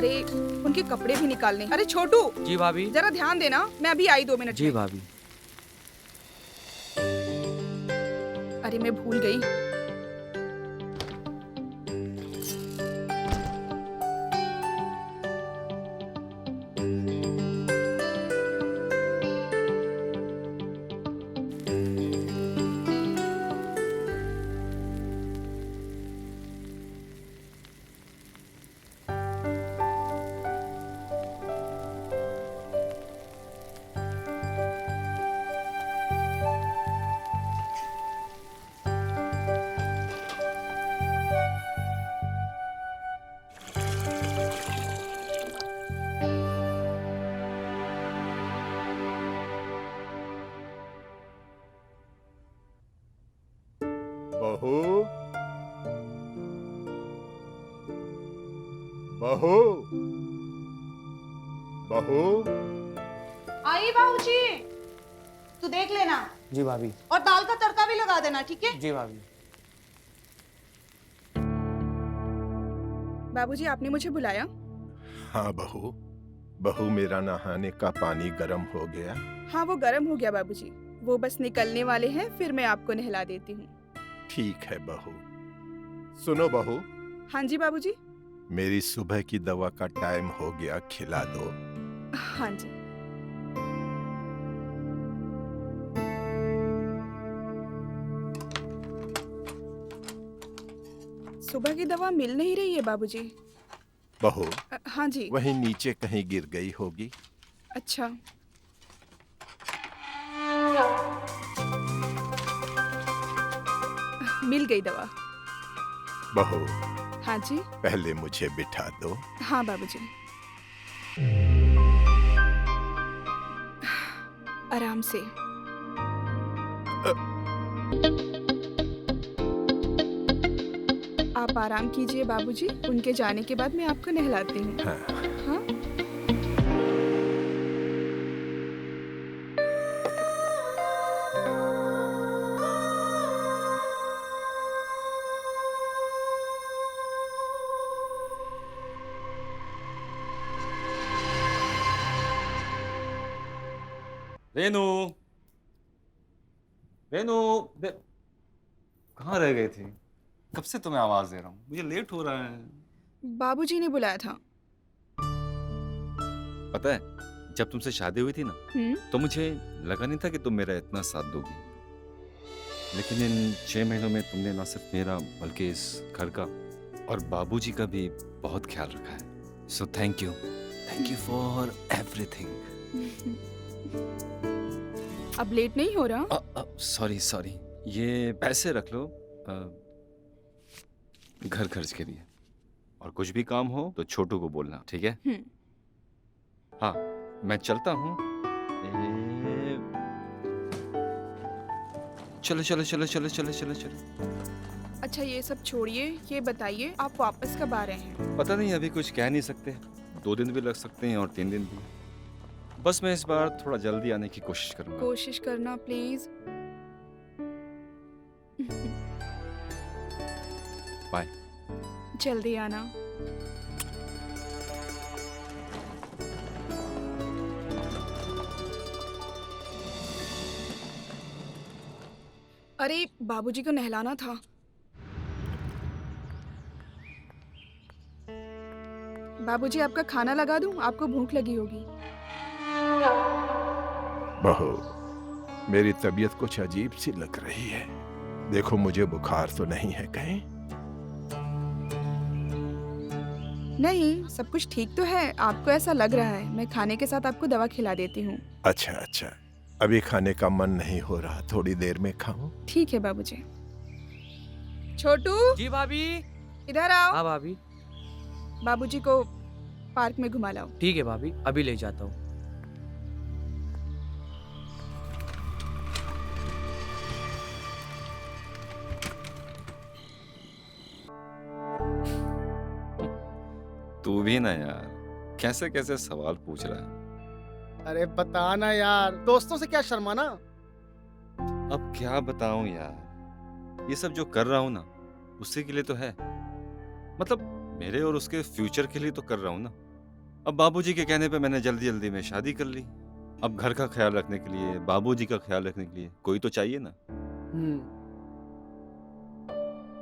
अरे उनके कपड़े भी निकालने। अरे छोटू, जी भाभी। जरा ध्यान देना, मैं अभी आई 2 मिनट जी में। भाभी। अरे मैं भूल गई। बहू, बहू, बहू। आई बाबूजी, तू देख लेना जी भाभी। और दाल का तड़का भी लगा देना, ठीक है? जी भाभी। बाबूजी, आपने मुझे बुलाया? हाँ बहू, बहू मेरा नहाने का पानी गर्म हो गया। हाँ, वो गर्म हो गया बाबूजी। वो बस निकलने वाले हैं, फिर मैं आपको नहला देती हूँ। ठीक है बहू। सुनो बहू, हाँ जी बाबूजी। मेरी सुबह की दवा का टाइम हो गया, खिला दो। हाँ जी। सुबह की दवा मिल नहीं रही है बाबूजी। बहू, हाँ जी। वहीं नीचे कहीं गिर गई होगी। अच्छा। मिल गई दवा। बहू, हाँ जी। पहले मुझे बिठा दो। हाँ बाबूजी। आराम से। आप आराम कीजिए बाबूजी, उनके जाने के बाद मैं आपको नहलाती हूँ। हाँ। हाँ? रेनू, रेनू, कहाँ रह गए थे? कब से तुम्हें आवाज दे रहा हूँ, मुझे लेट हो रहा है। बाबूजी ने बुलाया था। पता है, जब तुमसे शादी हुई थी ना, तो मुझे लगा नहीं था कि तुम मेरा इतना साथ दोगी। लेकिन इन 6 महीनों में तुमने ना सिर्फ मेरा बल्कि इस घर का और बाबूजी का भी बहुत ख्याल रखा है। So thank you for everything. अब लेट नहीं हो रहा? सॉरी, ये पैसे रख लो घर खर्च के लिए, और कुछ भी काम हो तो छोटू को बोलना, ठीक है? हाँ, मैं चलता हूँ। चलो। अच्छा, ये सब छोड़िए, ये बताइए आप वापस कब आ रहे हैं? पता नहीं, अभी कुछ कह नहीं सकते। 2 दिन भी लग सकते हैं और 3 दिन भी। बस मैं इस बार थोड़ा जल्दी आने की कोशिश करूंगा। कोशिश करना प्लीज। बाय। जल्दी आना। अरे बाबूजी को नहलाना था। बाबूजी, आपका खाना लगा दूं? आपको भूख लगी होगी। बहू, मेरी तबीयत कुछ अजीब सी लग रही है। देखो, मुझे बुखार तो नहीं है कहीं? नहीं, सब कुछ ठीक तो है। आपको ऐसा लग रहा है। मैं खाने के साथ आपको दवा खिला देती हूँ। अच्छा, अभी खाने का मन नहीं हो रहा, थोड़ी देर में खाऊं? ठीक है बाबूजी। छोटू, जी भाभी। इधर आओ। हाँ भाभी। बाबूजी को पार्क में घुमा लाओ। ठीक है भाभी, अभी ले जाता हूँ। तू भी ना यार, कैसे सवाल पूछ रहा है। अरे बता ना यार, दोस्तों से क्या शर्माना। अब क्या बताऊं यार, ये सब जो कर रहा हूं ना, उसी के लिए तो है। मतलब मेरे और उसके फ्यूचर के लिए तो कर रहा हूं ना। अब बाबूजी के कहने पे मैंने जल्दी जल्दी में शादी कर ली। अब घर का ख्याल रखने के लिए, बाबूजी का ख्याल रखने के लिए कोई तो चाहिए ना।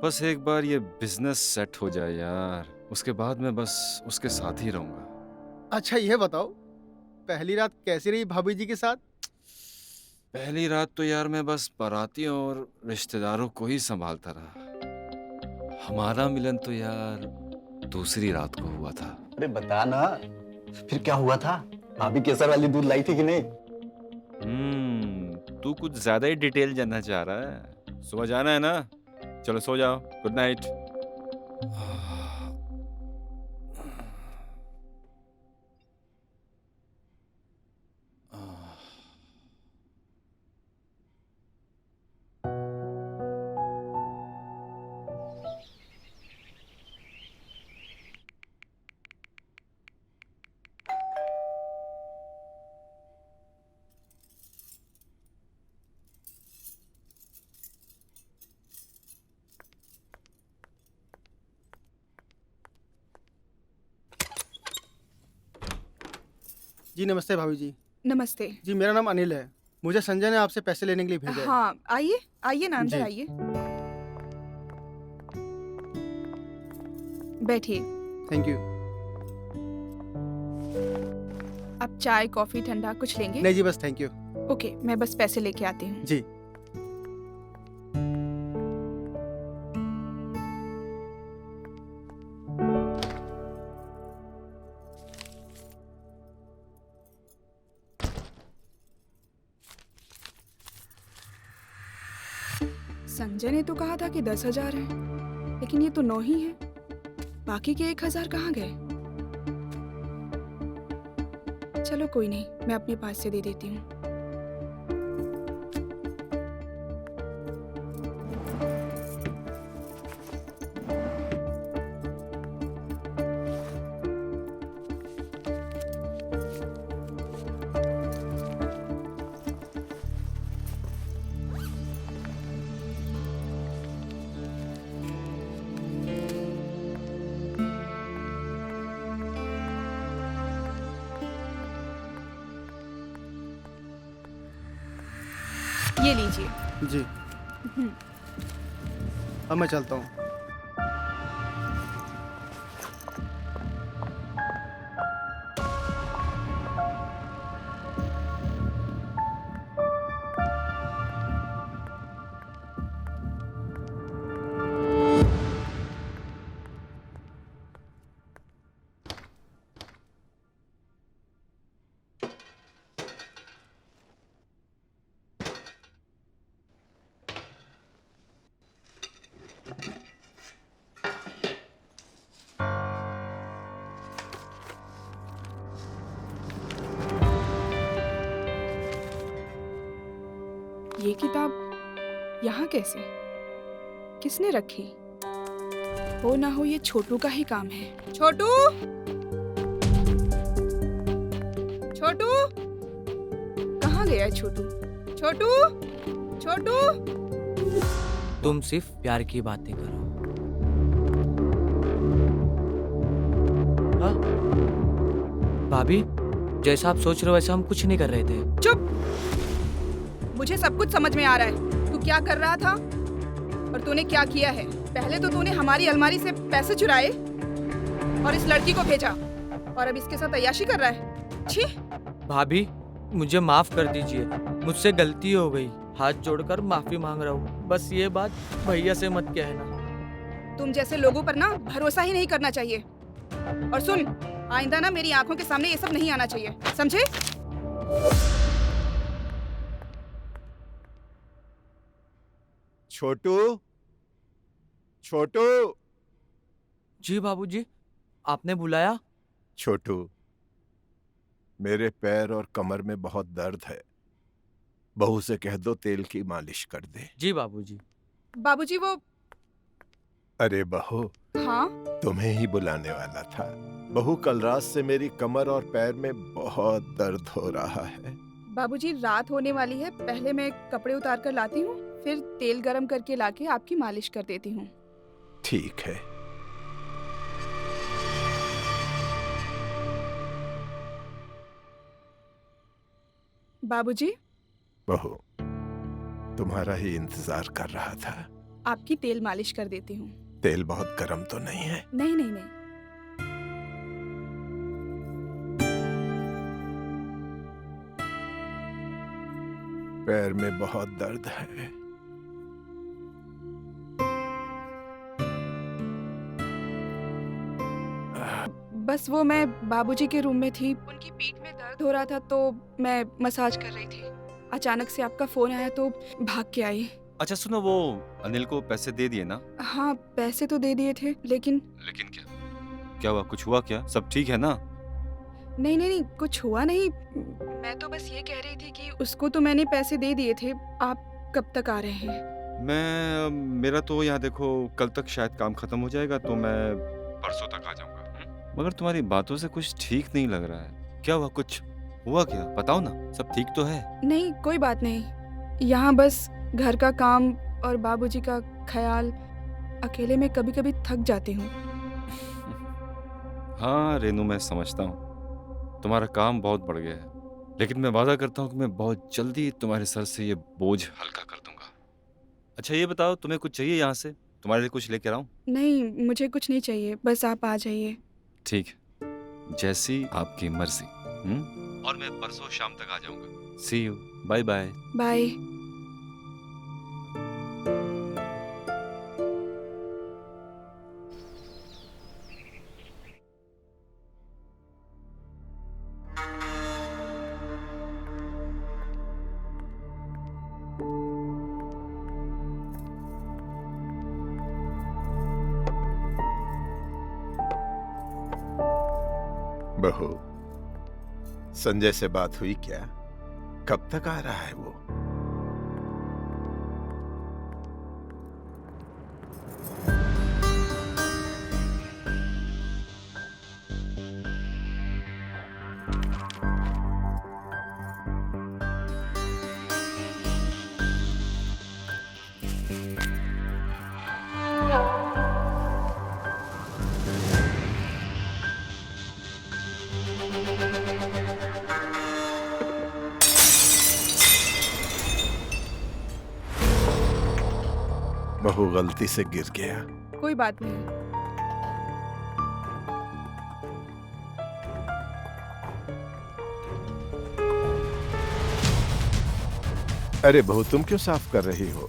बस एक बार ये बिजनेस सेट हो जाए यार, उसके बाद मैं बस उसके साथ ही रहूंगा। अच्छा ये बताओ, पहली रात कैसी रही भाभी जी के साथ? पहली रात तो यार मैं बस बारातियों और रिश्तेदारों को ही संभालता रहा। हमारा मिलन तो यार दूसरी रात को हुआ था। अरे बता ना, फिर क्या हुआ था? भाभी केसर वाली दूध लाई थी कि नहीं? तू कुछ ज्यादा ही डिटेल जानना चाह रहा है। सुबह जाना है ना, चलो सो जाओ। Good night. जी नमस्ते भाभी जी। नमस्ते। जी मेरा नाम अनिल है, मुझे संजय ने आपसे पैसे लेने के लिए भेजा है। हाँ, आइए आइए ना, अंदर जी। आइए, बैठिए। Thank you. आप चाय कॉफी ठंडा कुछ लेंगे? नहीं जी बस थैंक यू। ओके, मैं बस पैसे लेके आती हूँ। जी। संजय ने तो कहा था कि 10,000 है, लेकिन ये तो 9 ही है। बाकी के 1,000 कहाँ गए? चलो कोई नहीं, मैं अपने पास से दे देती हूँ। ये लीजिए। जी अब मैं चलता हूँ। ये किताब यहाँ कैसे? किसने रखी? हो ना हो ये छोटू का ही काम है। छोटू, छोटू, कहाँ गया है छोटू? छोटू, छोटू। तुम सिर्फ प्यार की बातें करो। हाँ? भाभी, जैसा आप सोच रहे हो वैसा हम कुछ नहीं कर रहे थे। चुप! मुझे सब कुछ समझ में आ रहा है। तू क्या कर रहा था और तूने क्या किया है। पहले तो तूने हमारी अलमारी से पैसे चुराए और इस लड़की को भेजा, और अब इसके साथ अय्याशी कर रहा है। छी! भाभी, मुझे माफ कर दीजिए, मुझसे गलती हो गई। हाथ जोड़कर माफी मांग रहा हूँ। बस ये बात भैया से मत कहना। तुम जैसे लोगों पर ना भरोसा ही नहीं करना चाहिए। और सुन, आइंदा ना मेरी आंखों के सामने ये सब नहीं आना चाहिए, समझे? छोटू, छोटू, जी बाबूजी, आपने बुलाया? छोटू, मेरे पैर और कमर में बहुत दर्द है। बहू से कह दो तेल की मालिश कर दे। जी बाबूजी। बाबूजी वो। अरे बहू, हाँ? तुम्हें ही बुलाने वाला था। बहू, कल रात से मेरी कमर और पैर में बहुत दर्द हो रहा है। बाबूजी, रात होने वाली है, पहले मैं कपड़े उतार कर लाती हूँ, फिर तेल गरम करके लाके आपकी मालिश कर देती हूँ। ठीक है। बाबूजी, बहू, तुम्हारा ही इंतजार कर रहा था। आपकी तेल मालिश कर देती हूँ। तेल बहुत गर्म तो नहीं है? नहीं नहीं नहीं। पैर में बहुत दर्द है। बस वो मैं बाबूजी के रूम में थी, उनकी पीठ में दर्द हो रहा था तो मैं मसाज कर रही थी। अचानक से आपका फोन आया तो भाग के आई। अच्छा सुनो, वो अनिल को पैसे दे दिए ना? हाँ, पैसे तो दे दिए थे, लेकिन क्या क्या हुआ? कुछ हुआ क्या? सब ठीक है ना? नहीं नहीं नहीं, कुछ हुआ नहीं। मैं तो बस ये कह रही थी कि उसको तो मैंने पैसे दे दिए थे। आप कब तक आ रहे हैं? मेरा तो यहाँ देखो, कल तक शायद काम खत्म हो जाएगा, तो मैं परसों तक आ जाऊंगा। मगर तुम्हारी बातों से कुछ ठीक नहीं लग रहा है। क्या हुआ? कुछ हुआ क्या? बताओ ना, सब ठीक तो है? नहीं, कोई बात नहीं। यहाँ बस घर का काम और बाबूजी का ख्याल, अकेले में कभी कभी थक जाती हूँ। हाँ रेनू, मैं समझता हूँ तुम्हारा काम बहुत बढ़ गया है, लेकिन मैं वादा करता हूँ कि मैं बहुत जल्दी तुम्हारे सर से ये बोझ हल्का कर दूंगा। अच्छा ये बताओ, तुम्हें कुछ चाहिए यहाँ से? तुम्हारे लिए कुछ लेकर आऊं? नहीं, मुझे कुछ नहीं चाहिए, बस आप आ जाइए। ठीक है, जैसी आपकी मर्जी। और मैं परसों शाम तक आ जाऊंगा। सी यू, बाय बाय। बाय। बहू, संजय से बात हुई क्या? कब तक आ रहा है वो? बहू गलती से गिर गया। कोई बात नहीं। अरे बहू, तुम क्यों साफ कर रही हो?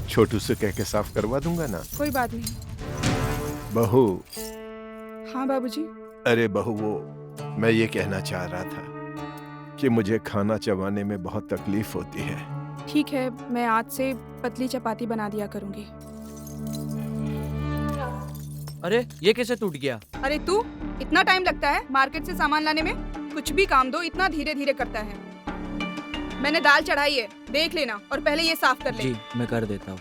छोटू से कह के साफ करवा दूंगा ना। कोई बात नहीं। बहू। हाँ बाबूजी। अरे बहू, वो मैं ये कहना चाह रहा था कि मुझे खाना चबाने में बहुत तकलीफ होती है। ठीक है, मैं आज से पतली चपाती बना दिया करूंगी। अरे ये कैसे टूट गया? अरे तू, इतना टाइम लगता है मार्केट से सामान लाने में? कुछ भी काम दो इतना धीरे धीरे करता है। मैंने दाल चढ़ाई है, देख लेना, और पहले ये साफ कर ले। जी मैं कर देता हूँ।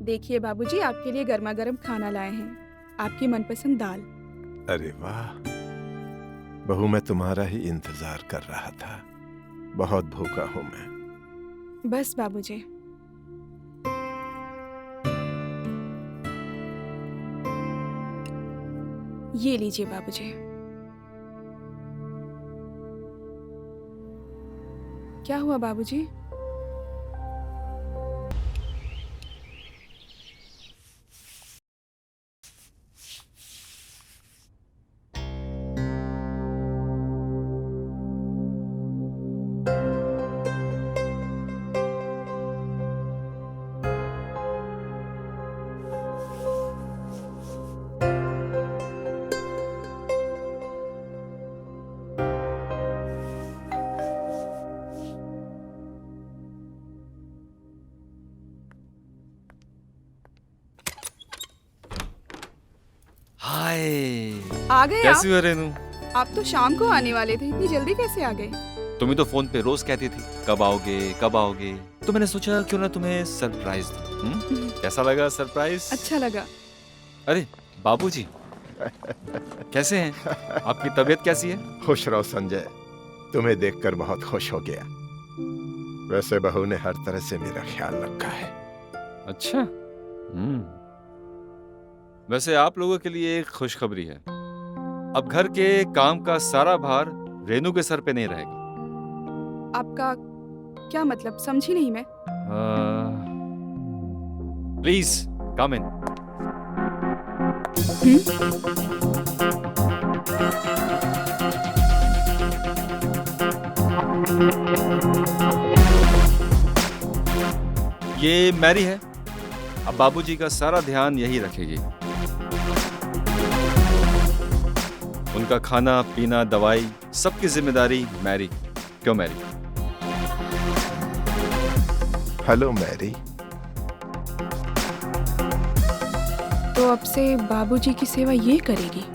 देखिए बाबूजी, आपके लिए गर्मा गर्म खाना लाए हैं, आपकी मनपसंद दाल। अरे वाह बहू, मैं तुम्हारा ही इंतजार कर रहा था। बहुत भूखा हूं मैं। बस बाबूजी। ये लीजिए बाबूजी। क्या हुआ बाबूजी? हाय, आ गए कैसी आप? हो रेनू? आप तो शाम को आने वाले थे, इतनी जल्दी कैसे आ गए? तुम ही तो फोन पे रोज कहती थी कब आओगे कब आओगे, तो मैंने सोचा क्यों ना तुम्हें सरप्राइज दूं। कैसा लगा सरप्राइज? अच्छा लगा। अरे बाबूजी कैसे हैं? आपकी तबीयत कैसी है? खुश रहो संजय, तुम्हें देखकर बहुत खुश हो गया। वैसे बहू ने हर तरह से मेरा ख्याल रखा है। अच्छा, वैसे आप लोगों के लिए एक खुशखबरी है। अब घर के काम का सारा भार रेनू के सर पे नहीं रहेगा। आपका क्या मतलब, समझी नहीं मैं। प्लीज कम इन। ये मैरी है। अब बाबूजी का सारा ध्यान यही रखेगी। उनका खाना पीना दवाई सबकी जिम्मेदारी मैरी। क्यों मैरी? Hello Mary. तो अब से बाबूजी की सेवा ये करेगी।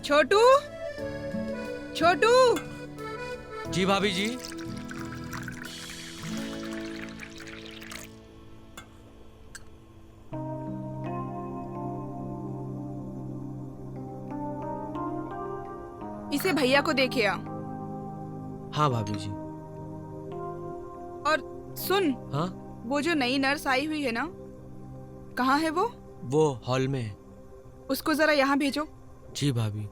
छोटू, छोटू। जी भाभी जी। इसे भैया को देखे आ। हाँ भाभी जी। और सुन, हाँ? वो जो नई नर्स आई हुई है ना, कहाँ है वो? वो हॉल में है। उसको जरा यहाँ भेजो। जी भाभी।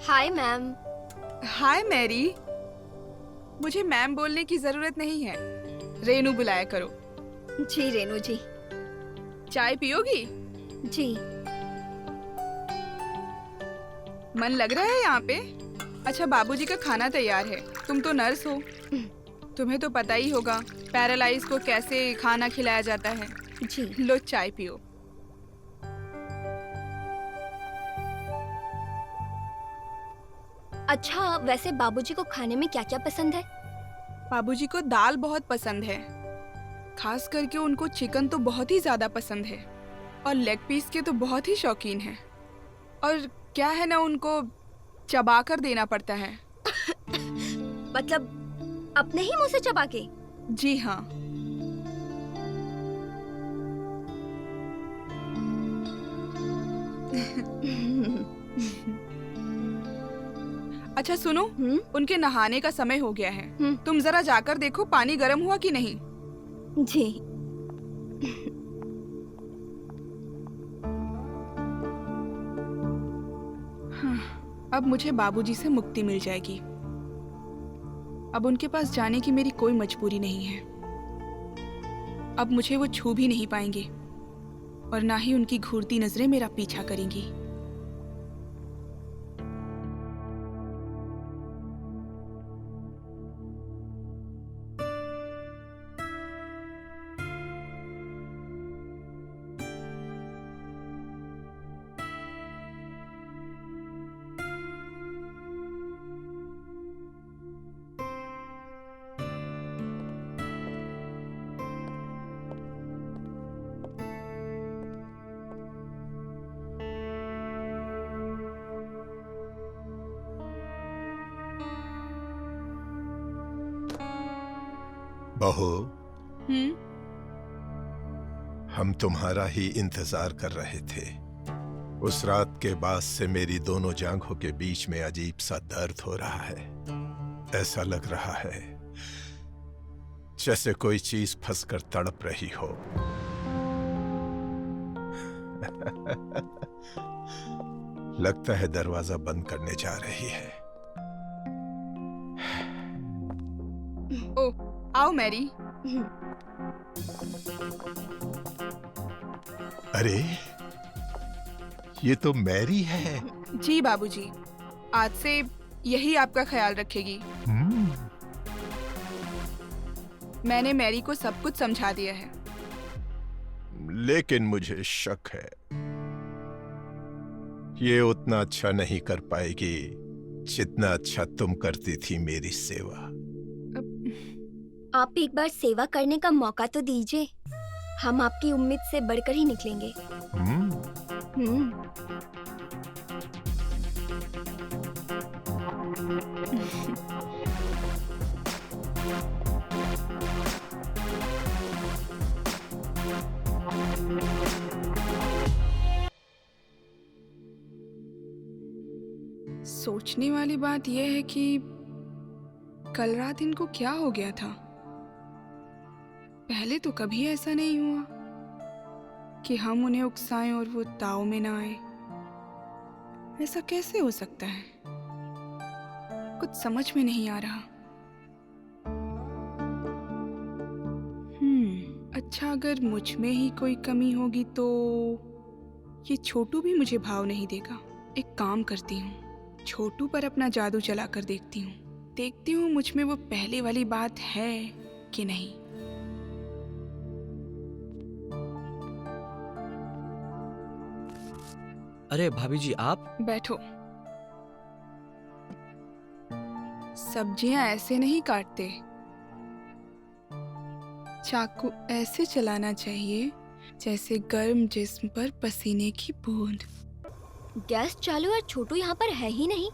Hi ma'am. Hi Mary. मुझे मैम बोलने की जरूरत नहीं है, रेनू बुलाया करो। जी रेनू जी। चाय पियोगी? जी। मन लग रहा है यहाँ पे? अच्छा, बाबूजी का खाना तैयार है। तुम तो नर्स हो, तुम्हें तो पता ही होगा पैरालाइज को कैसे खाना खिलाया जाता है। जी। लो चाय पियो। अच्छा, वैसे बाबूजी को खाने में क्या क्या पसंद है? बाबूजी को दाल बहुत पसंद है, खास करके उनको चिकन तो बहुत ही ज्यादा पसंद है, और लेग पीस के तो बहुत ही शौकीन है। और क्या है ना, उनको चबा कर देना पड़ता है। मतलब अपने ही मुंह से चबा के? जी हाँ। अच्छा सुनो, उनके नहाने का समय हो गया है। तुम जरा जाकर देखो पानी गर्म हुआ कि नहीं। जी। अब मुझे बाबूजी से मुक्ति मिल जाएगी। अब उनके पास जाने की मेरी कोई मजबूरी नहीं है। अब मुझे वो छू भी नहीं पाएंगे और ना ही उनकी घूरती नजरें मेरा पीछा करेंगी। बहू, हम्म। हम तुम्हारा ही इंतजार कर रहे थे। उस रात के बाद से मेरी दोनों जांघों के बीच में अजीब सा दर्द हो रहा है। ऐसा लग रहा है जैसे कोई चीज फंसकर तड़प रही हो। लगता है दरवाजा बंद करने जा रही है। ओ, आओ मैरी। अरे, ये तो मैरी है। जी बाबूजी, आज से यही आपका ख्याल रखेगी। मैंने मैरी को सब कुछ समझा दिया है। लेकिन मुझे शक है ये उतना अच्छा नहीं कर पाएगी जितना अच्छा तुम करती थी मेरी सेवा। आप एक बार सेवा करने का मौका तो दीजिए। हम आपकी उम्मीद से बढ़कर ही निकलेंगे। हम्म। सोचने वाली बात यह है कि कल रात इनको क्या हो गया था। पहले तो कभी ऐसा नहीं हुआ कि हम उन्हें उकसाएं और वो ताव में ना आए। ऐसा कैसे हो सकता है? कुछ समझ में नहीं आ रहा। अच्छा, अगर मुझ में ही कोई कमी होगी तो ये छोटू भी मुझे भाव नहीं देगा। एक काम करती हूँ, छोटू पर अपना जादू चलाकर देखती हूँ मुझ में वो पहले वाली बात है कि नहीं। अरे भाभी जी, आप बैठो। सब्जियां ऐसे नहीं काटते, चाकू ऐसे चलाना चाहिए जैसे गर्म जिस्म पर पसीने की बूंद। गैस चालू और छोटू यहाँ पर है ही नहीं।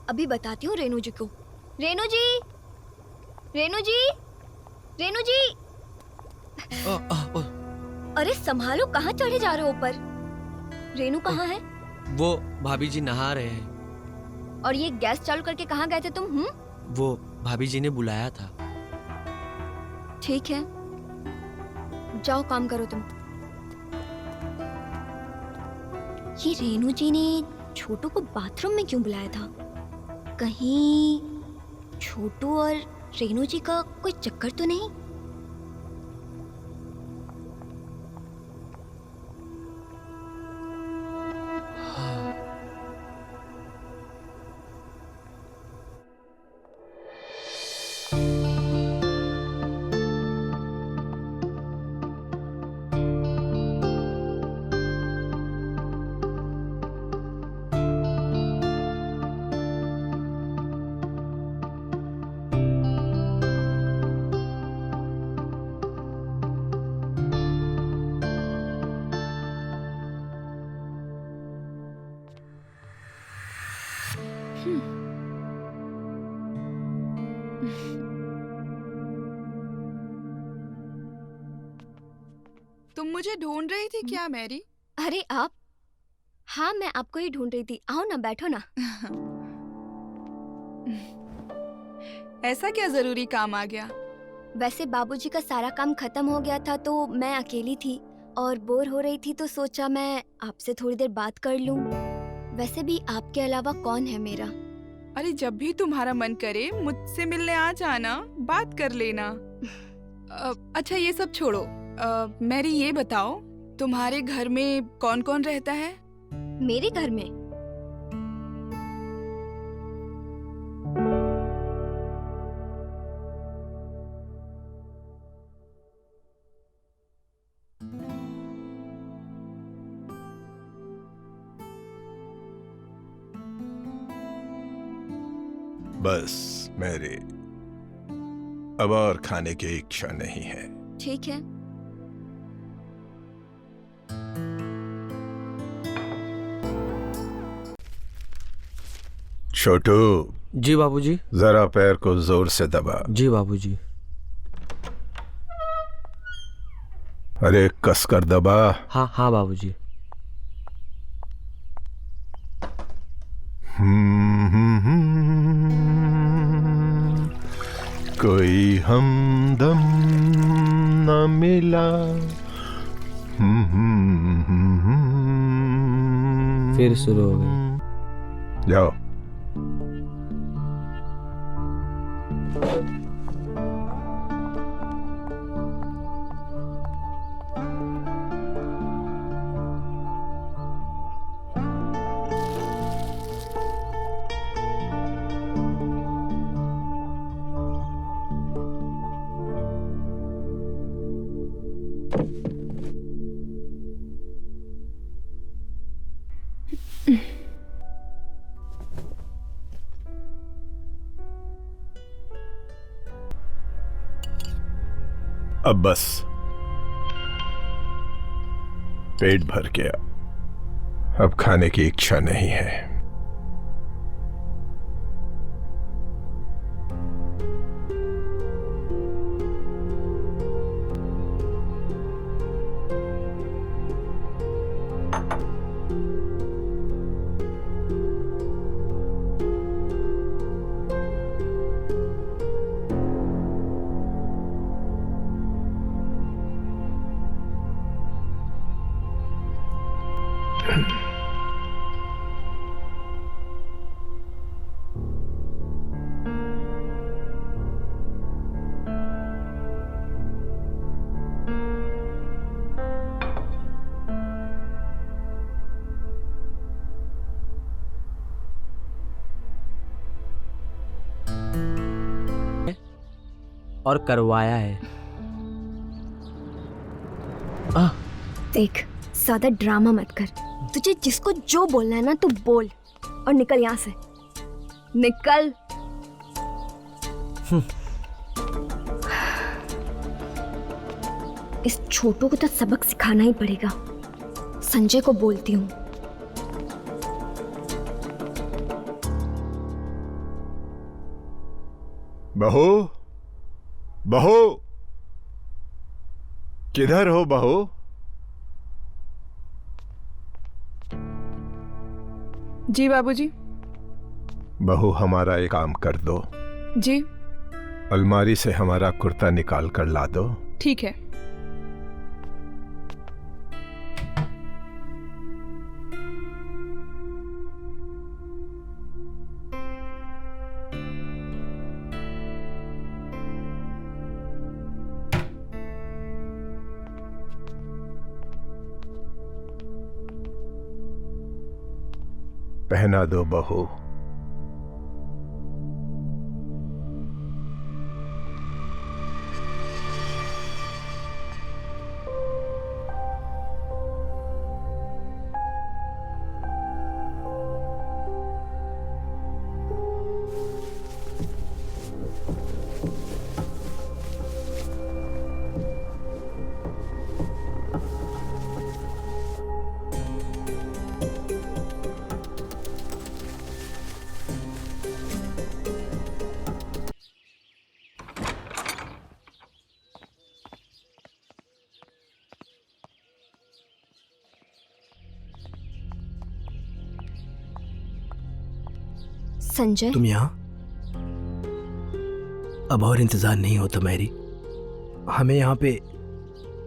अभी बताती हूँ रेनू जी को। रेनू जी, रेनू जी, रेनू जी। अरे संभालो, कहाँ चढ़े जा रहे हो ऊपर? रेनू कहाँ है? वो भाभी जी नहा रहे हैं। और ये गैस चालू करके कहाँ गए थे तुम? वो भाभी जी ने बुलाया था। ठीक है, जाओ काम करो तुम। ये रेनू जी ने छोटू को बाथरूम में क्यों बुलाया था? कहीं छोटू और रेनू जी का कोई चक्कर तो नहीं? तुम मुझे ढूंढ रही थी क्या मैरी? अरे आप? हाँ, मैं आपको ही ढूंढ रही थी। आओ ना, बैठो ना। ऐसा क्या जरूरी काम आ गया? वैसे बाबूजी का सारा काम खत्म हो गया था तो मैं अकेली थी और बोर हो रही थी तो सोचा मैं आपसे थोड़ी देर बात कर लूं। वैसे भी आपके अलावा कौन है मेरा? अरे जब भी तुम्हारा मन करे मुझसे मिलने आ जाना, बात कर लेना। अच्छा ये सब छोड़ो, मैरी ये बताओ तुम्हारे घर में कौन कौन रहता है? मेरे घर में? बस मेरे अब और खाने की इच्छा नहीं है। ठीक है। छोटू। जी बाबूजी। जरा पैर को जोर से दबा। जी बाबूजी। अरे कसकर दबा। हाँ हाँ बाबूजी। कोई हमदम न मिला। फिर शुरू हो गई। जाओ। अब बस पेट भर गया, अब खाने की इच्छा नहीं है। और करवाया है। देख, ज्यादा ड्रामा मत कर। तुझे जिसको जो बोलना है ना तू बोल और निकल यहाँ से, निकल। इस छोटू को तो सबक सिखाना ही पड़ेगा। संजय को बोलती हूँ। बहू, बहू, किधर हो बहू? जी बाबूजी। बहू, हमारा एक काम कर दो। जी। अलमारी से हमारा कुर्ता निकाल कर ला दो। ठीक है। पहना दो बहू। संजय, तुम यहाँ? अब और इंतजार नहीं होता मैरी। हमें यहाँ पे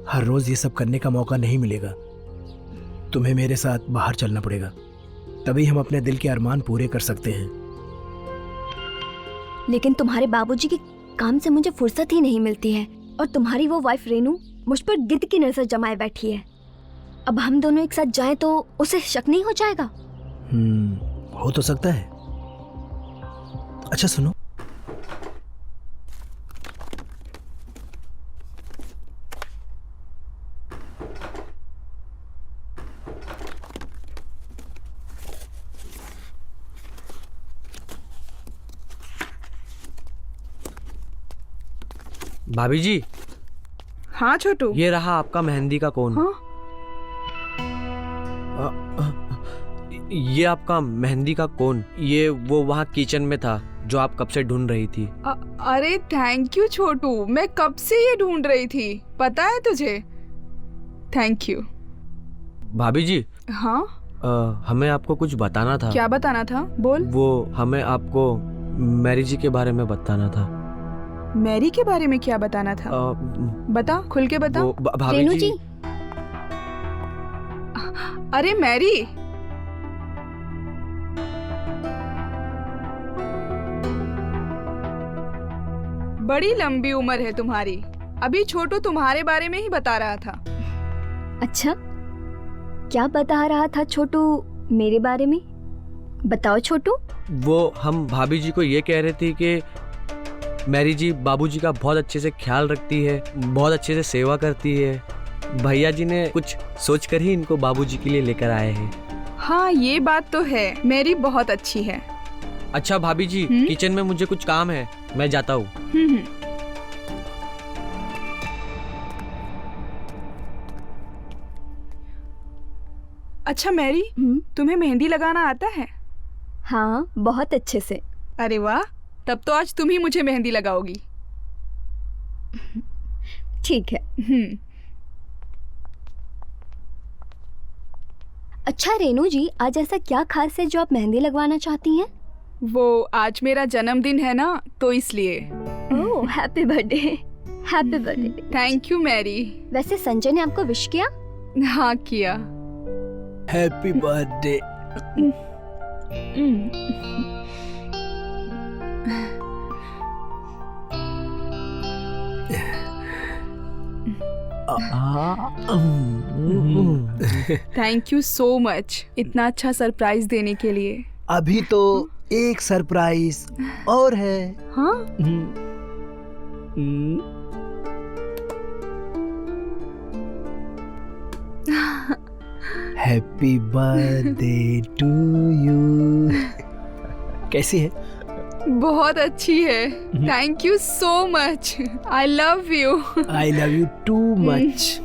हर रोज ये सब करने का मौका नहीं मिलेगा। तुम्हें मेरे साथ बाहर चलना पड़ेगा, तभी हम अपने दिल के अरमान पूरे कर सकते हैं। लेकिन तुम्हारे बाबूजी के काम से मुझे फुर्सत ही नहीं मिलती है, और तुम्हारी वो वाइफ रेनू मुझ पर गिद्ध की नजर जमाए बैठी है। अब हम दोनों एक साथ जाएं तो उसे शक नहीं हो जाएगा? हो तो सकता है। अच्छा सुनो, भाभी जी। हाँ छोटू। ये रहा आपका मेहंदी का कोन। हाँ? ये आपका मेहंदी का कोन, ये वो वहाँ किचन में था जो आप कब से ढूंढ रही थी। अरे थैंक यू छोटू, मैं कब से ये ढूंढ रही थी, पता है तुझे। Thank you. भाभी जी। हाँ? हमें आपको कुछ बताना था। क्या बताना था? बोल। वो हमें आपको मैरी जी के बारे में बताना था। मैरी के बारे में क्या बताना था? बता, खुल के बता। भाभी जी। अरे मैरी, बड़ी लंबी उम्र है तुम्हारी। अभी छोटू तुम्हारे बारे में ही बता रहा था। अच्छा, क्या बता रहा था छोटू मेरे बारे में? बताओ छोटू। वो हम भाभी जी को ये कह रहे थे कि मैरी जी बाबूजी का बहुत अच्छे से ख्याल रखती है, बहुत अच्छे से सेवा करती है। भैया जी ने कुछ सोचकर ही इनको बाबूजी के लिए लेकर आए हैं। हाँ ये बात तो है, मैरी बहुत अच्छी है। अच्छा भाभी जी, किचन में मुझे कुछ काम है, मैं जाता हूँ। अच्छा मैरी, तुम्हें मेहंदी लगाना आता है? हाँ, बहुत अच्छे से। अरे वाह, तब तो आज तुम ही मुझे मेहंदी लगाओगी। ठीक है। अच्छा रेनू जी, आज ऐसा क्या खास है जो आप मेहंदी लगवाना चाहती हैं? वो आज मेरा जन्मदिन है ना, तो इसलिए। Oh, happy birthday. Happy birthday. Thank you Mary. वैसे संजय ने आपको विश किया? हाँ किया। Happy birthday. Thank you so much इतना अच्छा सरप्राइज देने के लिए। अभी तो एक सरप्राइज और है। हाँ? Happy birthday to you. कैसी है? बहुत अच्छी है। Thank you so much. I love you. I love you too much.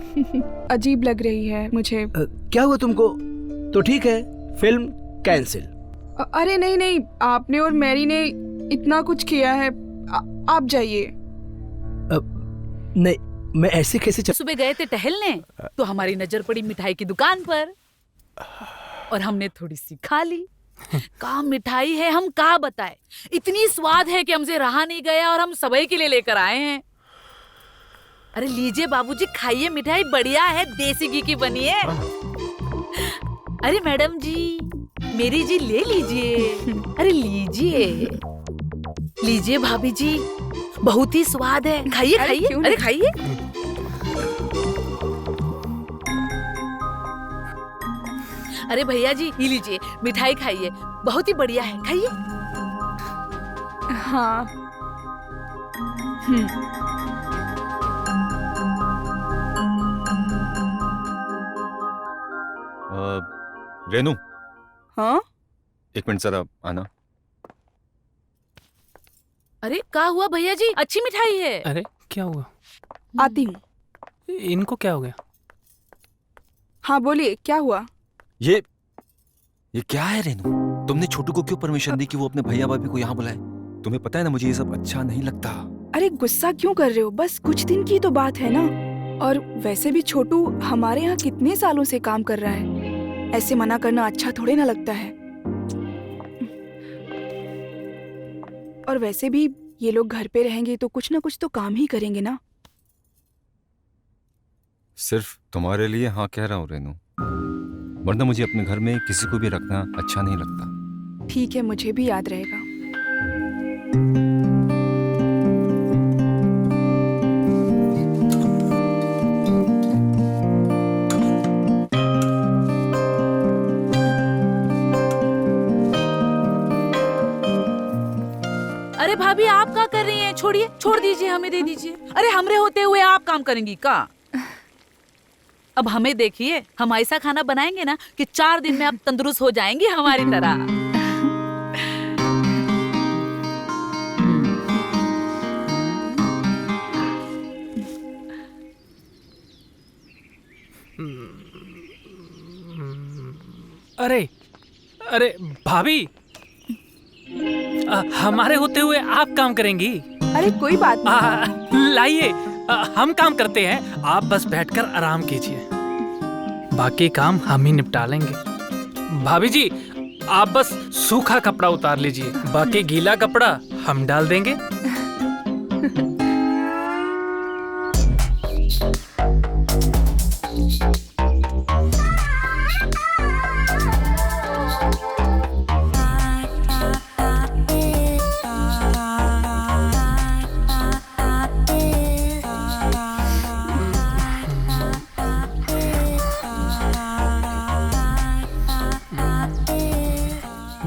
अजीब लग रही है मुझे। क्या हुआ तुमको? तो ठीक है, फिल्म कैंसिल। अरे नहीं नहीं, आपने और मैरी ने इतना कुछ किया है। आप जाइए। नहीं, मैं ऐसे कैसे सुबह गए थे टहलने तो हमारी नजर पड़ी मिठाई की दुकान पर और हमने थोड़ी सी खा ली। क्या मिठाई है, हम क्या बताए। इतनी स्वाद है कि हमसे रहा नहीं गया और हम सभी के लिए लेकर आए हैं। अरे लीजिए बाबूजी, खाइए, मिठाई बढ़िया है, देसी घी की बनी है। अरे मैडम जी, मेरी जी ले लीजिए। अरे लीजिए लीजिए भाभी जी, बहुत ही स्वाद है। खाइए खाइए। अरे खाइए। अरे भैया जी, ये लीजिए, मिठाई खाइए, बहुत ही बढ़िया है, खाइए। हाँ। रेनू। हाँ? एक मिनट जरा आना। अरे क्या हुआ भैया जी, अच्छी मिठाई है। अरे क्या हुआ? आती हूँ। इनको क्या हो गया? हाँ बोलिए, क्या हुआ? ये क्या है रेनू? तुमने छोटू को क्यों परमिशन दी कि वो अपने भैया भाभी को यहाँ बुलाए? तुम्हें पता है ना, मुझे ये सब अच्छा नहीं लगता। अरे गुस्सा क्यों कर रहे हो? बस कुछ दिन की तो बात है ना। और वैसे भी छोटू हमारे यहाँ कितने सालों से काम कर रहा है, ऐसे मना करना अच्छा थोड़े ना लगता है। और वैसे भी ये लोग घर पे रहेंगे तो कुछ ना कुछ तो काम ही करेंगे ना। सिर्फ तुम्हारे लिए हाँ कह रहा हूँ रेनू, वरना मुझे अपने घर में किसी को भी रखना अच्छा नहीं लगता। ठीक है, मुझे भी याद रहेगा। अरे भाभी, आप क्या कर रही हैं? छोड़िए, छोड़ दीजिए, हमें दे दीजिए। अरे हमरे होते हुए आप काम करेंगी का? अब हमें देखिए, हम ऐसा खाना बनाएंगे ना कि 4 दिन में आप तंदुरुस्त हो जाएंगी हमारी तरह। अरे अरे भाभी, हमारे होते हुए आप काम करेंगी? अरे कोई बात नहीं। लाइए, हम काम करते हैं, आप बस बैठकर आराम कीजिए, बाकी काम हम ही निपटा लेंगे। भाभी जी, आप बस सूखा कपड़ा उतार लीजिए, बाकी गीला कपड़ा हम डाल देंगे।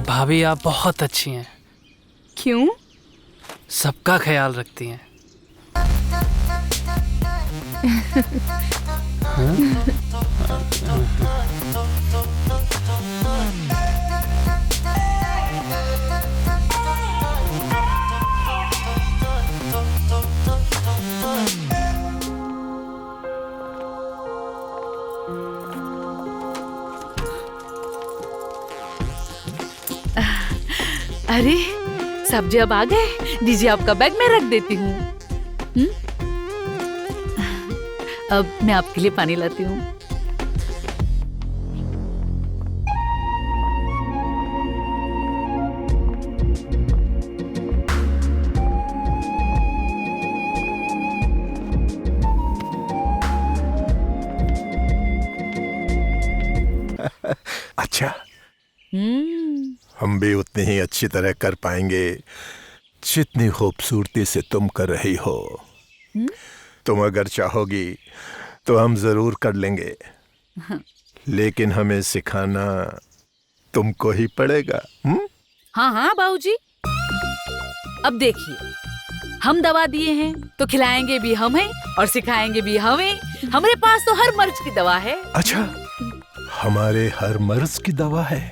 भाभी, आप बहुत अच्छी हैं। क्यों? सबका ख्याल रखती हैं। अरे सब्जी अब आ गए, दीजिए आपका बैग मैं रख देती हूँ। अब मैं आपके लिए पानी लाती हूँ। अच्छा, हम भी उतनी ही अच्छी तरह कर पाएंगे जितनी खूबसूरती से तुम कर रही हो। तुम अगर चाहोगी तो हम जरूर कर लेंगे, लेकिन हमें सिखाना तुमको ही पड़ेगा। हाँ हाँ बाबूजी, अब देखिए, हम दवा दिए हैं तो खिलाएंगे भी हम हैं और सिखाएंगे भी हमें। हमारे पास तो हर मर्ज की दवा है। अच्छा, हमारे हर मर्ज की दवा है।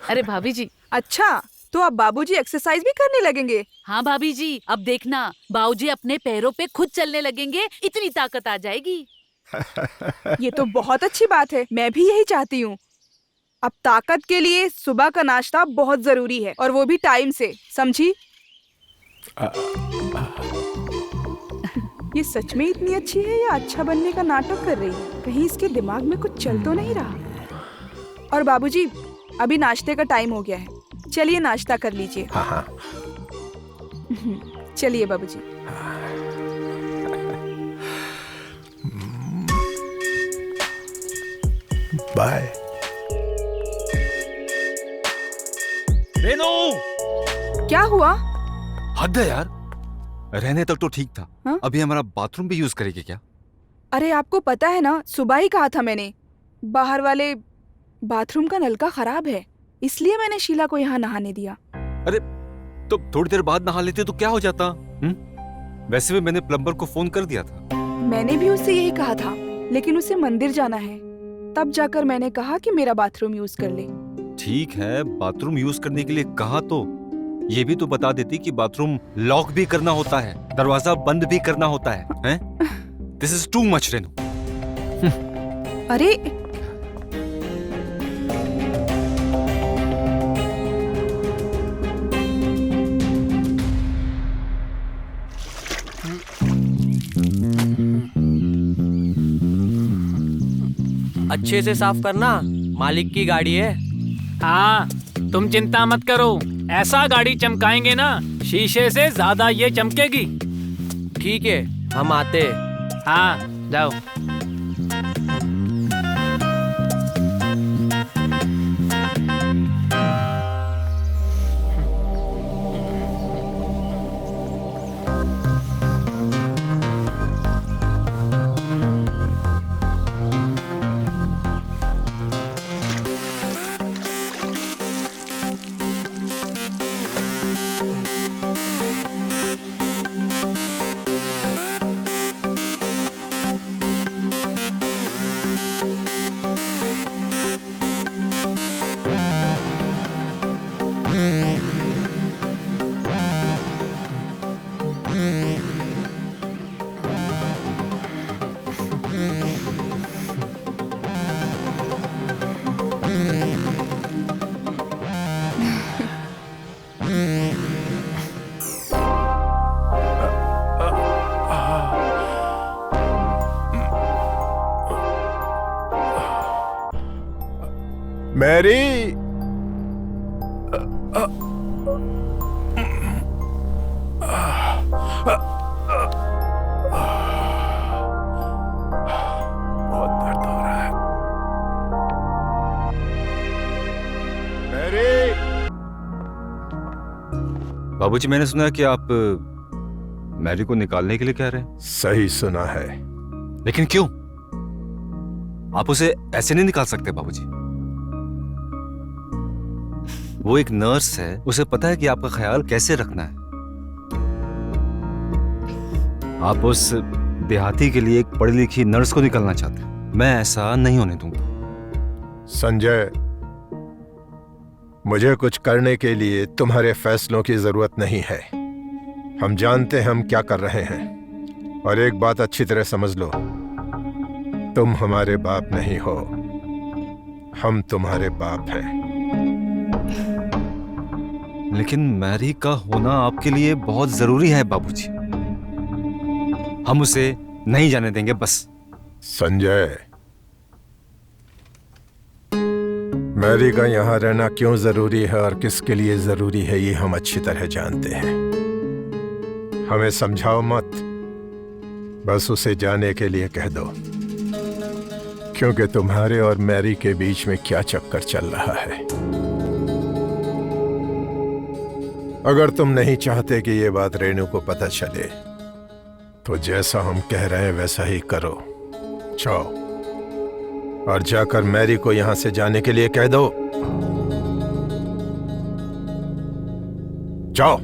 अरे भाभी जी। अच्छा, तो अब बाबूजी एक्सरसाइज भी करने लगेंगे? हाँ भाभी जी, अब देखना बाबूजी अपने पैरों पे खुद चलने लगेंगे, इतनी ताकत आ जाएगी। ये तो बहुत अच्छी बात है, मैं भी यही चाहती हूँ। अब ताकत के लिए सुबह का नाश्ता बहुत जरूरी है, और वो भी टाइम से, समझी? ये सच में इतनी अच्छी है या अच्छा बनने का नाटक कर रही है? कहीं इसके दिमाग में कुछ चल तो नहीं रहा? और बाबूजी, अभी नाश्ते का टाइम हो गया है, चलिए नाश्ता कर लीजिए। हाँ हाँ। चलिए बाबूजी। बाय। रेनू! क्या हुआ? हद है यार, रहने तक तो ठीक था। हा? अभी हमारा बाथरूम भी यूज करेगी क्या? अरे आपको पता है ना, सुबह ही कहा था मैंने, बाहर वाले बाथरूम का नलका खराब है, इसलिए मैंने शीला को यहाँ नहाने दिया। अरे तो थोड़ी देर बाद नहा लेते तो क्या हो जाता? वैसे भी मैंने प्लम्बर को फोन कर दिया था। मैंने भी उससे यही कहा था, लेकिन उसे मंदिर जाना है, तब जाकर मैंने कहा कि मेरा बाथरूम यूज कर ले। ठीक है, बाथरूम यूज करने के लिए कहा तो ये भी तो बता देती कि बाथरूम लॉक भी करना होता है, दरवाजा बंद भी करना होता है? This is too much Renu. अरे अच्छे से साफ करना, मालिक की गाड़ी है। हाँ, तुम चिंता मत करो, ऐसा गाड़ी चमकाएंगे ना, शीशे से ज्यादा ये चमकेगी। ठीक है, हम आते। हाँ, जाओ। मैरी, बहुत दर्द हो रहा है। मैरी! बाबूजी, मैंने सुना कि आप मैरी को निकालने के लिए कह रहे हैं। सही सुना है। लेकिन क्यों? आप उसे ऐसे नहीं निकाल सकते बाबूजी। वो एक नर्स है, उसे पता है कि आपका ख्याल कैसे रखना है। आप उस देहाती के लिए एक पढ़ी लिखी नर्स को निकालना चाहते हैं। मैं ऐसा नहीं होने दूंगा। संजय, मुझे कुछ करने के लिए तुम्हारे फैसलों की जरूरत नहीं है। हम जानते हैं हम क्या कर रहे हैं। और एक बात अच्छी तरह समझ लो, तुम हमारे बाप नहीं हो, हम तुम्हारे बाप हैं। लेकिन मैरी का होना आपके लिए बहुत जरूरी है बाबूजी। हम उसे नहीं जाने देंगे बस। संजय, मैरी का यहाँ रहना क्यों जरूरी है और किसके लिए जरूरी है ये हम अच्छी तरह जानते हैं। हमें समझाओ मत, बस उसे जाने के लिए कह दो, क्योंकि तुम्हारे और मैरी के बीच में क्या चक्कर चल रहा है। अगर तुम नहीं चाहते कि ये बात रेणु को पता चले तो जैसा हम कह रहे हैं वैसा ही करो। जाओ और जाकर मैरी को यहां से जाने के लिए कह दो। जाओ।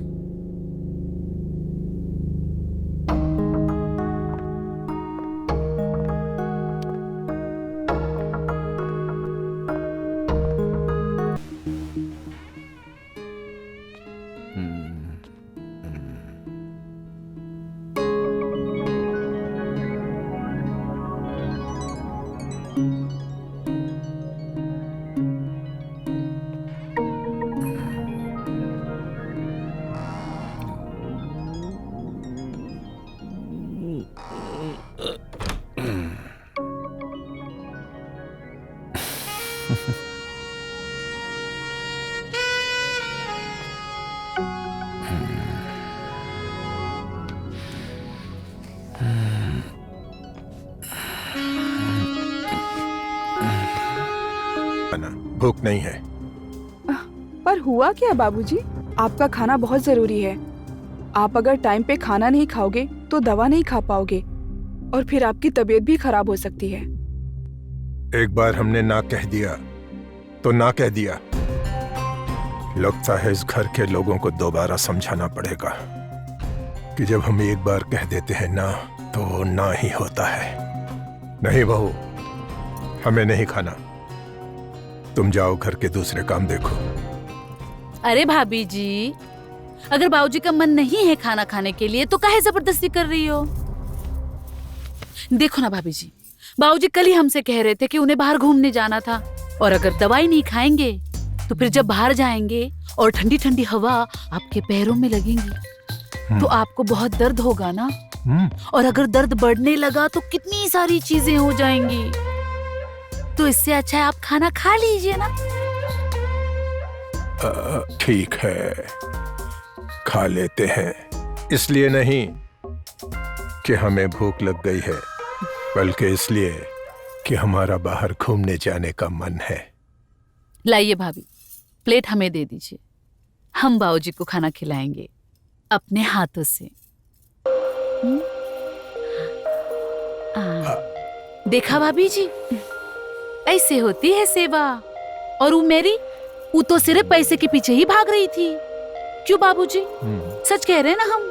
भूख नहीं है। पर हुआ क्या बाबूजी? आपका खाना बहुत जरूरी है। आप अगर टाइम पे खाना नहीं खाओगे तो दवा नहीं खा पाओगे और फिर आपकी तबीयत भी खराब हो सकती है। एक बार हमने ना कह दिया तो ना कह दिया। लगता है इस घर के लोगों को दोबारा समझाना पड़ेगा कि जब हम एक बार कह देते हैं ना तो वो ना ही होता है। नहीं बहू, हमें नहीं खाना। तुम जाओ, घर के दूसरे काम देखो। अरे भाभी जी, अगर बाबूजी का मन नहीं है खाना खाने के लिए तो काहे जबरदस्ती कर रही हो? देखो ना भाभी जी, बाबूजी कल ही हमसे कह रहे थे कि उन्हें बाहर घूमने जाना था, और अगर दवाई नहीं खाएंगे तो फिर जब बाहर जाएंगे और ठंडी ठंडी हवा आपके पैरों में लगेंगी तो आपको बहुत दर्द होगा ना। और अगर दर्द बढ़ने लगा तो कितनी सारी चीजें हो जाएंगी। तो इससे अच्छा है आप खाना खा लीजिए ना। ठीक है, खा लेते हैं। इसलिए नहीं कि हमें भूख लग गई है, बल्कि इसलिए कि हमारा बाहर घूमने जाने का मन है। लाइए भाभी, प्लेट हमें दे दीजिए, हम बाबूजी को खाना खिलाएंगे अपने हाथों से। देखा भाभी जी, ऐसे होती है सेवा। और वो मेरी, वो तो सिर्फ पैसे के पीछे ही भाग रही थी। क्यों बाबूजी, सच कह रहे हैं ना हम?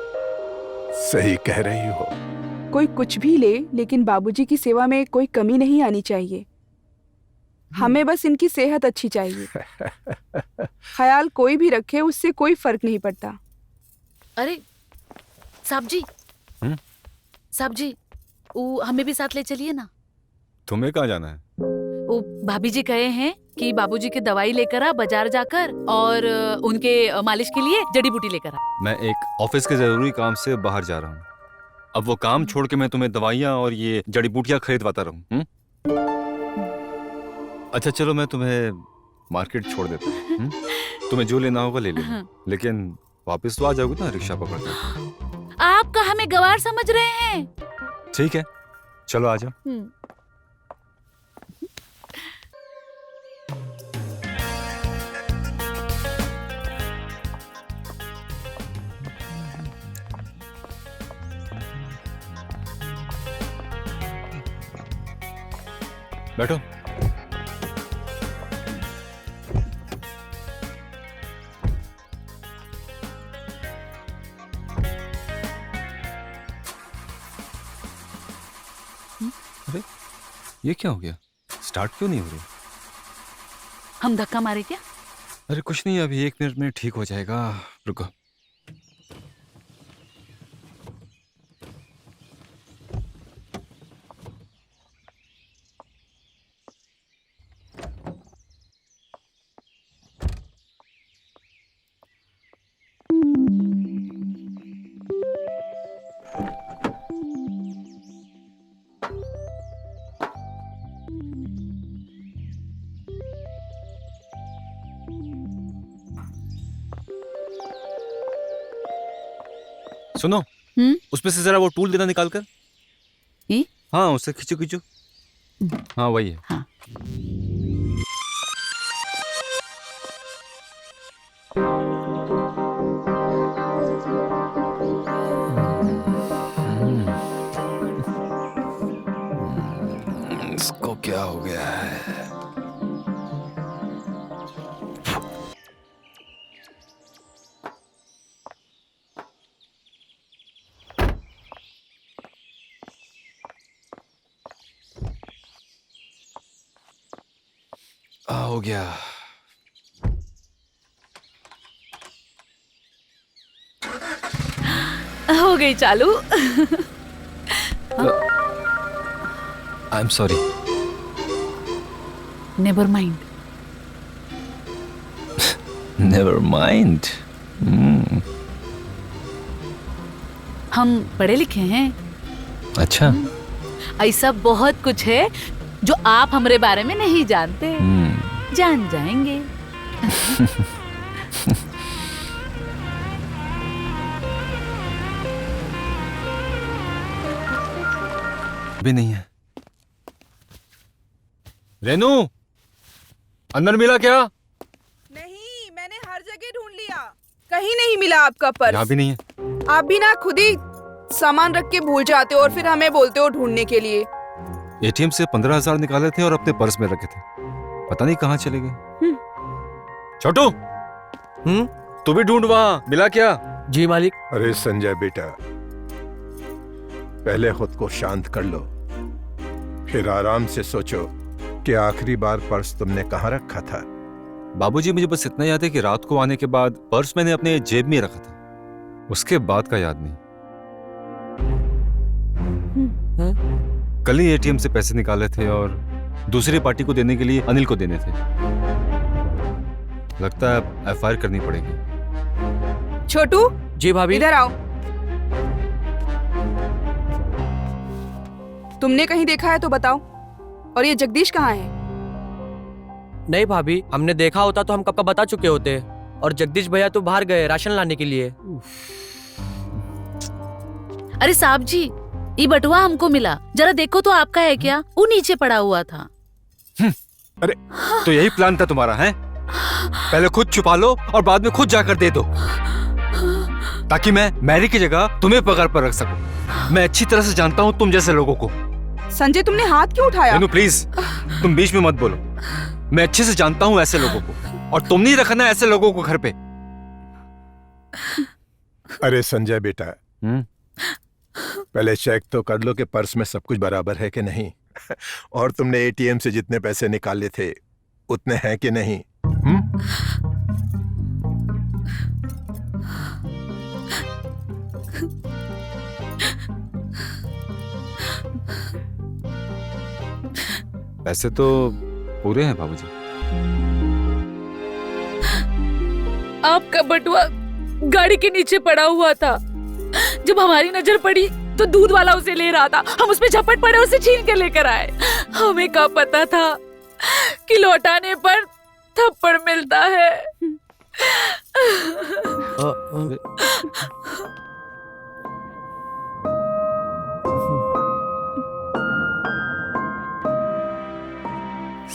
सही कह रही हो। कोई कुछ भी ले, लेकिन बाबूजी की सेवा में कोई कमी नहीं आनी चाहिए। हमें बस इनकी सेहत अच्छी चाहिए। ख्याल कोई भी रखे, उससे कोई फर्क नहीं पड़ता। अरे साहब जी, साहब जी, वो हमें भी साथ ले चलिए ना। तुम्हें कहाँ जाना है? वो भाभी जी कहे हैं कि बाबूजी की दवाई लेकर आ बाजार जाकर, और उनके मालिश के लिए जड़ी बूटी लेकर आ। मैं एक ऑफिस के जरूरी काम से बाहर जा रहा हूँ। अब वो काम छोड़ के मैं तुम्हें दवाइयाँ और ये जड़ी बूटियाँ खरीदवाता रहूँ? अच्छा चलो, मैं तुम्हें मार्केट छोड़ देता हूँ। तुम्हें जो लेना होगा ले लेना, लेकिन वापस तो आ जाओगे ना रिक्शा पकड़ कर। आपका हमें गवार समझ रहे हैं? ठीक है, चलो आ जाओ। बैठो। अरे ये क्या हो गया? स्टार्ट क्यों नहीं हो रही? हम धक्का मारे क्या? अरे कुछ नहीं, अभी 1 मिनट में ठीक हो जाएगा, रुको। सुनो, उसमें से जरा वो टूल देना निकाल कर। ये? हाँ, उससे खींचो खींचो। हाँ, वही है। हाँ। इसको क्या हो गया है? हो गया। हो गई चालू। I am sorry. Never mind. Never mind. हम पढ़े लिखे हैं। अच्छा। ऐसा बहुत कुछ है जो आप हमारे बारे में नहीं जानते। जान जाएंगे। भी नहीं है। रेनू, अंदर मिला क्या? नहीं, मैंने हर जगह ढूंढ लिया, कहीं नहीं मिला आपका पर्स। यहाँ भी नहीं है। आप भी ना खुद ही सामान रख के भूल जाते हो और फिर हमें बोलते हो ढूंढने के लिए। एटीएम से 15,000 निकाले थे और अपने पर्स में रखे थे, पता नहीं कहाँ चले गए। छोटू, तू भी ढूंढ, वहाँ मिला क्या? जी मालिक। अरे संजय बेटा, पहले खुद को शांत कर लो, फिर आराम से सोचो कि आखिरी बार पर्स तुमने कहाँ रखा था। बाबूजी, मुझे बस इतना याद है कि रात को आने के बाद पर्स मैंने अपने जेब में रखा था, उसके बाद का याद नहीं। कल ही एटीएम से पैसे निकाले थे और दूसरी पार्टी को देने के लिए अनिल को देने थे। लगता है अब एफआईआर करनी पड़ेगी। छोटू। जी भाभी। इधर आओ। तुमने कहीं देखा है तो बताओ। और ये जगदीश कहाँ है? नहीं भाभी, हमने देखा होता तो हम कब का बता चुके होते। और जगदीश भैया तो बाहर गए राशन लाने के लिए। अरे साहब जी, ये बटुआ हमको मिला, जरा देखो तो आपका है क्या? वो नीचे पड़ा हुआ था। अरे तो यही प्लान था तुम्हारा, है? पहले खुद छुपा लो और बाद में खुद जाकर दे दो, ताकि मैं मैरी की जगह तुम्हें पकड़ पर रख सकूं। मैं अच्छी तरह से जानता हूँ तुम जैसे लोगों को। संजय, तुमने हाथ क्यों उठाया? प्लीज, तुम बीच में मत बोलो। मैं अच्छे से जानता हूँ ऐसे लोगों को, और तुम नहीं रखना ऐसे लोगों को घर पे। अरे संजय बेटा, पहले चेक तो कर लो कि पर्स में सब कुछ बराबर है कि नहीं। और तुमने एटीएम से जितने पैसे निकाले थे उतने हैं कि नहीं। पैसे तो पूरे हैं बाबूजी। आपका बटुआ गाड़ी के नीचे पड़ा हुआ था। जब हमारी नजर पड़ी तो दूध वाला उसे ले रहा था, हम उस पे झपट पड़े, उसे छीन के लेकर आए। हमें क्या पता था कि लौटाने पर थप्पड़ मिलता है।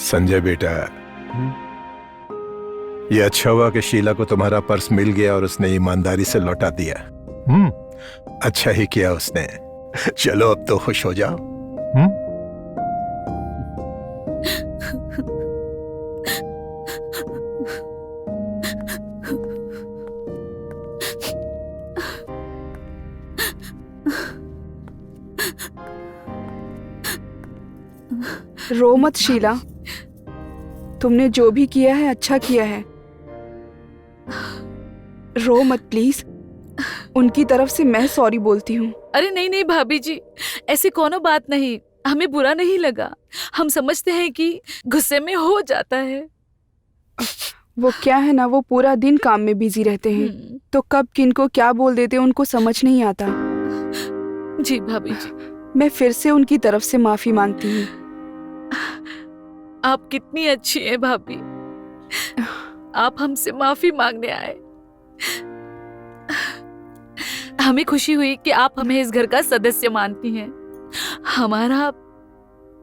संजय बेटा, ये अच्छा हुआ कि शीला को तुम्हारा पर्स मिल गया और उसने ईमानदारी से लौटा दिया। अच्छा ही किया उसने। चलो अब तो खुश हो जाओ। रो मत शीला, तुमने जो भी किया है अच्छा किया है। रो मत प्लीज, उनकी तरफ से मैं सॉरी बोलती हूँ। अरे नहीं नहीं भाभी जी, ऐसी कोनो बात नहीं, हमें बुरा नहीं लगा। हम समझते हैं कि गुस्से में हो जाता है। वो क्या है ना, वो पूरा दिन काम में बिजी रहते हैं, तो कब किनको क्या बोल देते हैं उनको समझ नहीं आता। जी भाभी जी, मैं फिर से उनकी तरफ से माफी मांगती हूँ। आप कितनी अच्छी हैं भाभी, आप हमसे माफी मांगने आए। हमें खुशी हुई कि आप हमें इस घर का सदस्य मानती हैं। हमारा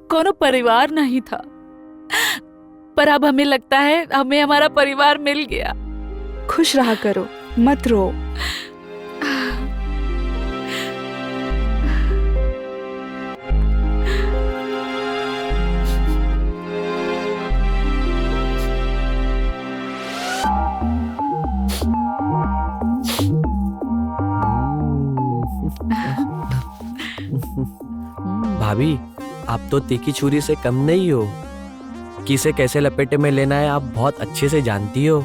कोनो परिवार नहीं था, पर अब हमें लगता है हमें हमारा परिवार मिल गया। खुश रहा करो, मत रो। भाभी, आप तो तीखी छुरी से कम नहीं हो। किसे कैसे लपेटे में लेना है आप बहुत अच्छे से जानती हो।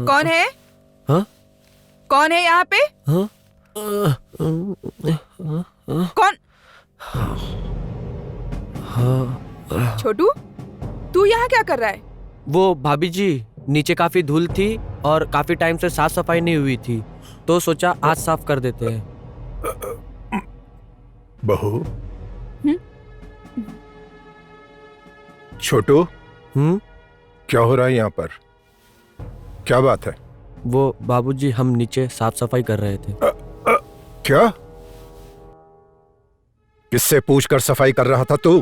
कौन है? हाँ? कौन है यहाँ पे? हाँ? कौन? छोटू, तू यहाँ क्या कर रहा है? वो भाभी जी, नीचे काफी धूल थी और काफी टाइम से साफ सफाई नहीं हुई थी, तो सोचा आज साफ कर देते हैं। बहू, छोटू, क्या हो रहा है यहाँ पर? क्या बात है? वो बाबूजी, हम नीचे साफ सफाई कर रहे थे। क्या? किससे पूछकर सफाई कर रहा था तू?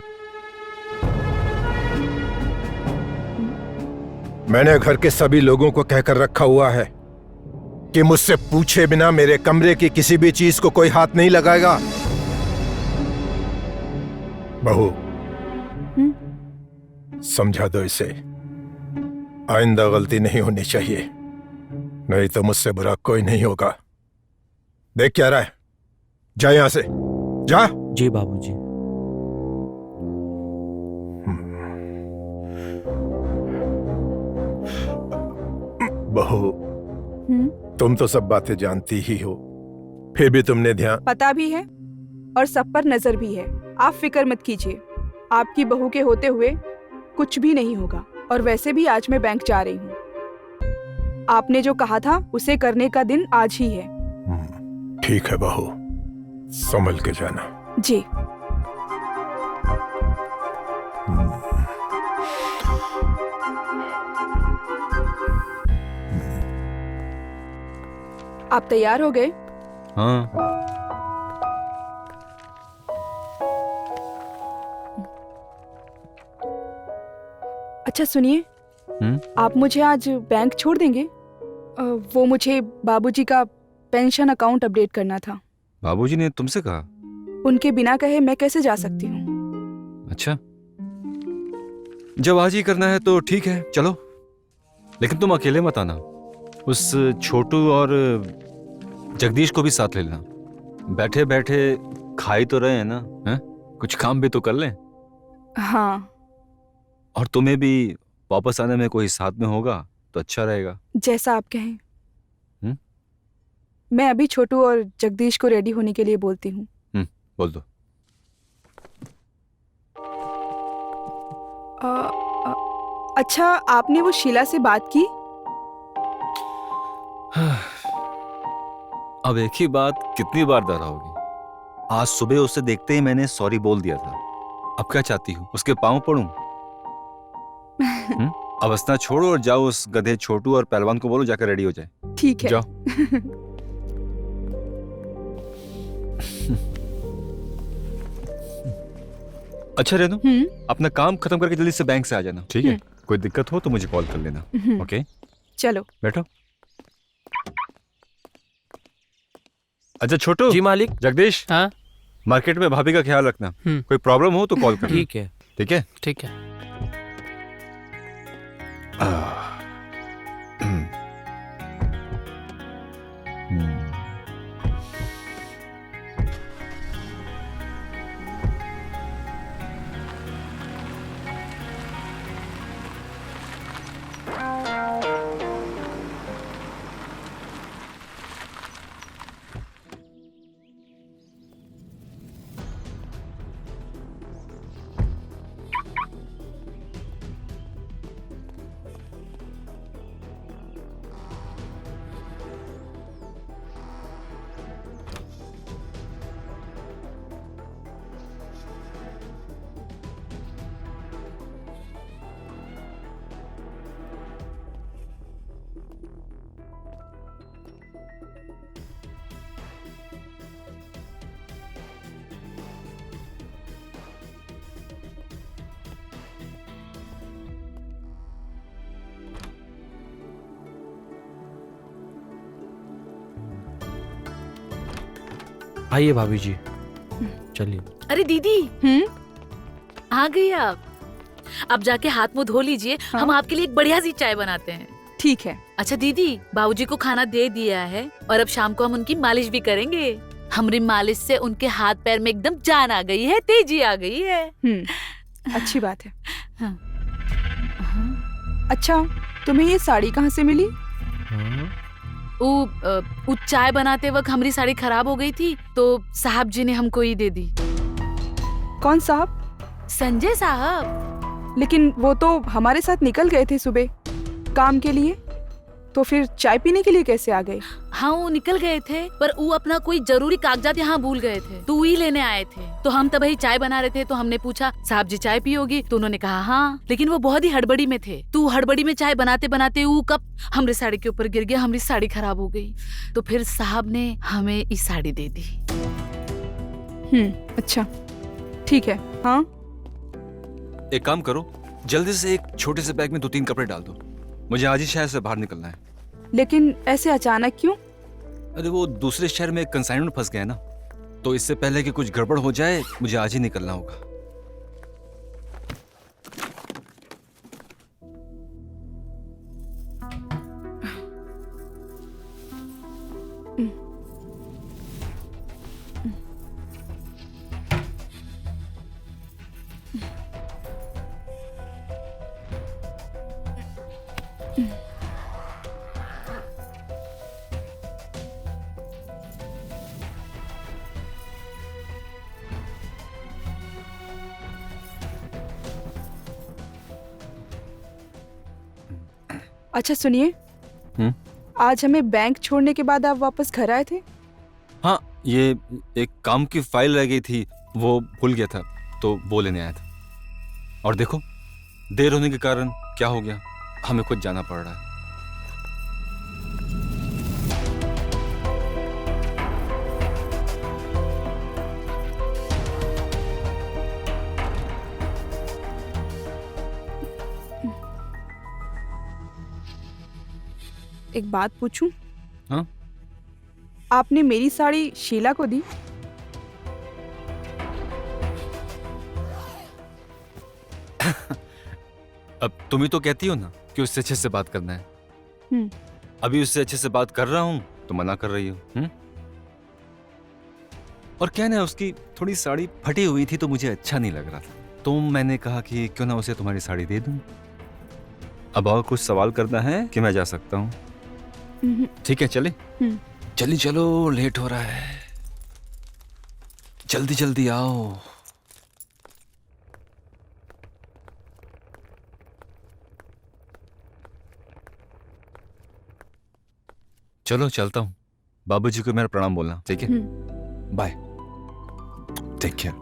मैंने घर के सभी लोगों को कहकर रखा हुआ है कि मुझसे पूछे बिना मेरे कमरे की किसी भी चीज को कोई हाथ नहीं लगाएगा। बहू, समझा दो इसे। आइंदा गलती नहीं होनी चाहिए, नहीं तो मुझसे बुरा कोई नहीं होगा। देख क्या रहा है, जा यहां से, जा। जी बाबूजी। बहू, तुम तो सब बातें जानती ही हो, फिर भी तुमने ध्यान। पता भी है और सब पर नजर भी है। आप फिक्र मत कीजिए, आपकी बहू के होते हुए कुछ भी नहीं होगा। और वैसे भी आज मैं बैंक जा रही हूँ। आपने जो कहा था उसे करने का दिन आज ही है। ठीक है बहू, संभल के जाना। जी। आप तैयार हो गए? हाँ। अच्छा सुनिए, आप मुझे आज बैंक छोड़ देंगे? वो मुझे बाबूजी का पेंशन अकाउंट अपडेट करना था। बाबूजी ने तुमसे कहा? उनके बिना कहे मैं कैसे जा सकती हूँ? अच्छा, जब आज ही करना है तो ठीक है, चलो। लेकिन तुम अकेले मत आना, उस छोटू और जगदीश को भी साथ ले लेना। बैठे बैठे खा ही तो रहे हैं ना, हैं? कुछ काम भी तो कर लें। हाँ। और तुम्हें भी वापस आने में कोई साथ में होगा तो अच्छा रहेगा। जैसा आप कहें। मैं अभी छोटू और जगदीश को रेडी होने के लिए बोलती हूँ। बोल दो। अच्छा, आपने वो शीला से बात की? अब एक ही बात कितनी बार दोहराओगी? आज सुबह उसे देखते ही मैंने सॉरी बोल दिया था। अब क्या चाहती हूँ, उसके पांव पड़ूं? अब हंसना छोड़ो और जाओ, उस गधे छोटू और पहलवान को बोलो जाकर रेडी हो जाए। ठीक है, जाओ। अच्छा रेनू, अपना काम खत्म करके जल्दी से बैंक से आ जाना, ठीक है? कोई दिक्कत हो तो मुझे कॉल कर लेना। ओके, चलो बैठो। अच्छा छोटू। जी मालिक। जगदीश। हाँ? मार्केट में भाभी का ख्याल रखना, कोई प्रॉब्लम हो तो कॉल करना। ठीक है। ठीक है, ठीक है। आइए भाभी जी, चलिए। अरे दीदी, आ गई आप। अब जाके हाथ मुंह धो लीजिए। हाँ? हम आपके लिए एक बढ़िया सी चाय बनाते हैं। ठीक है। अच्छा दीदी, बाबूजी को खाना दे दिया है और अब शाम को हम उनकी मालिश भी करेंगे। हमारी मालिश से उनके हाथ पैर में एकदम जान आ गई है, तेजी आ गई है। अच्छी बात है। हाँ। अच्छा, तुम्हें ये साड़ी कहाँ से मिली? वो चाय बनाते वक्त हमारी साड़ी खराब हो गई थी तो साहब जी ने हमको ही दे दी। कौन साहब? संजय साहब। लेकिन वो तो हमारे साथ निकल गए थे सुबह काम के लिए, तो फिर चाय पीने के लिए कैसे आ गए? हाँ, वो निकल गए थे, पर वो अपना कोई जरूरी कागजात यहाँ भूल गए थे तो वही लेने आए थे। तो हम तब ही चाय बना रहे थे तो हमने पूछा, साहब जी चाय पियोगी? तो उन्होंने कहा हाँ, लेकिन वो बहुत ही हड़बड़ी में थे। तो हड़बड़ी में चाय बनाते बनाते वो कप हमारी साड़ी के ऊपर गिर गया, हमारी साड़ी खराब हो गई। तो फिर साहब ने हमें ये साड़ी दे दी। अच्छा, ठीक है। हाँ, एक काम करो, जल्दी से एक छोटे से बैग में 2-3 कपड़े डाल दो। मुझे आज ही शहर से बाहर निकलना है। लेकिन ऐसे अचानक क्यों? अरे वो दूसरे शहर में कंसाइनमेंट फंस गया ना, तो इससे पहले कि कुछ गड़बड़ हो जाए मुझे आज ही निकलना होगा। अच्छा सुनिए, आज हमें बैंक छोड़ने के बाद आप वापस घर आए थे? हाँ, ये एक काम की फाइल रह गई थी, वो भूल गया था तो वो लेने आया था। और देखो, देर होने के कारण क्या हो गया, हमें खुद जाना पड़ रहा है। एक बात पूछूं? हाँ? आपने मेरी साड़ी शीला को दी? अब तुम ही तो कहती हो ना कि उससे अच्छे से बात करना है। अभी उससे अच्छे से बात कर रहा हूं तो मना कर रही हो। और क्या ना, उसकी थोड़ी साड़ी फटी हुई थी तो मुझे अच्छा नहीं लग रहा था, तो मैंने कहा कि क्यों ना उसे तुम्हारी साड़ी दे दूं। अब और कुछ सवाल करना है कि मैं जा सकता हूँ? ठीक है, चले। जल्दी चलो, लेट हो रहा है, जल्दी जल्दी आओ। चलो चलता हूँ, बाबूजी को मेरा प्रणाम बोलना, ठीक है? Bye, take care,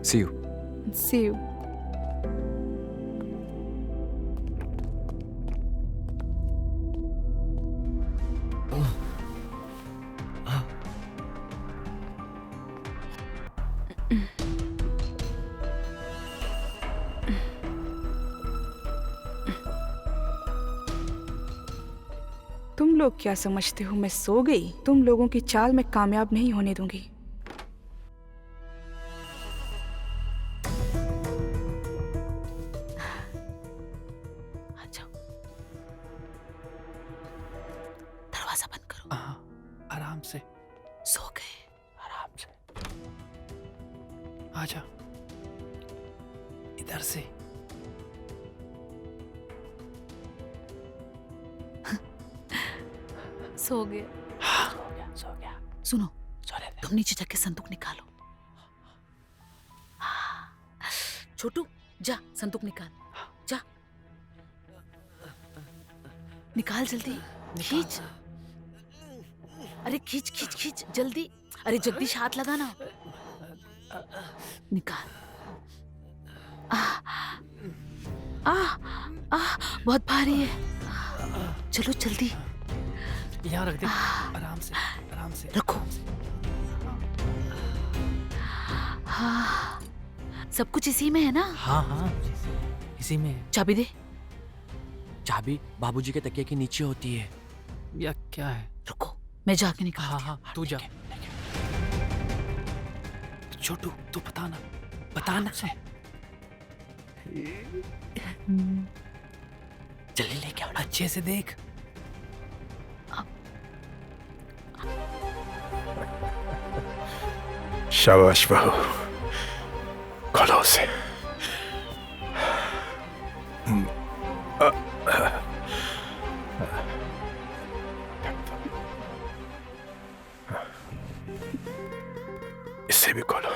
see you. See you. तुम लोग क्या समझते हो मैं सो गई? तुम लोगों की चाल मैं कामयाब नहीं होने दूंगी। दरवाजा बंद करो। आराम से सो गए। आराम से आजा, इधर से। सो गए। सो गया। सुनो, तुम नीचे जाके संदूक निकालो। छोटू, जा संदूक निकाल, जा निकाल जल्दी, खींच। अरे खींच खींच खींच जल्दी। अरे जगदीश हाथ लगाना, निकाल। बहुत भारी है, चलो जल्दी। यहाँ रख दे, आराम से, आराम से रखो। हाँ, सब कुछ इसी में है ना? हाँ हाँ, इसी में है। चाबी दे। चाबी बाबूजी के तकिए के नीचे होती है। या क्या है? रुको, मैं जाके निकाल। हाँ हाँ, तू जा। छोटू, तू बताना, बताना से। जल्दी लेके आओ। अच्छे से देख। शाबाश बहू, खोलो उसे। इसे भी खोलो।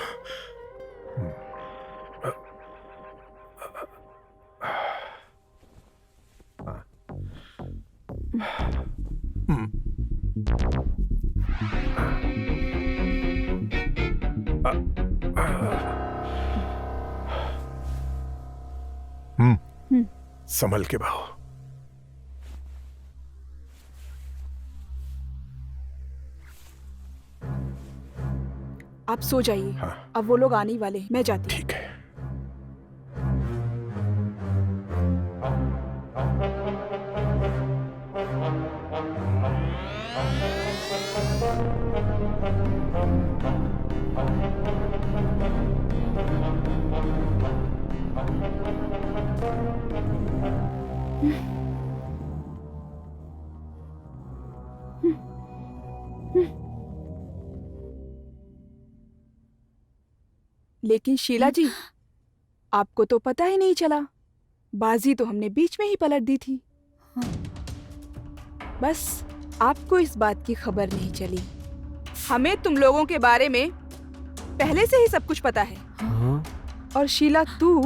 संभल के बहू। आप सो जाइए। हाँ। अब वो लोग आने ही वाले हैं, मैं जाती हूँ। ठीक है। लेकिन शीला जी, आपको तो पता ही नहीं चला। बाजी तो हमने बीच में ही पलट दी थी। बस आपको इस बात की खबर नहीं चली। हमें तुम लोगों के बारे में पहले से ही सब कुछ पता है। और शीला, तू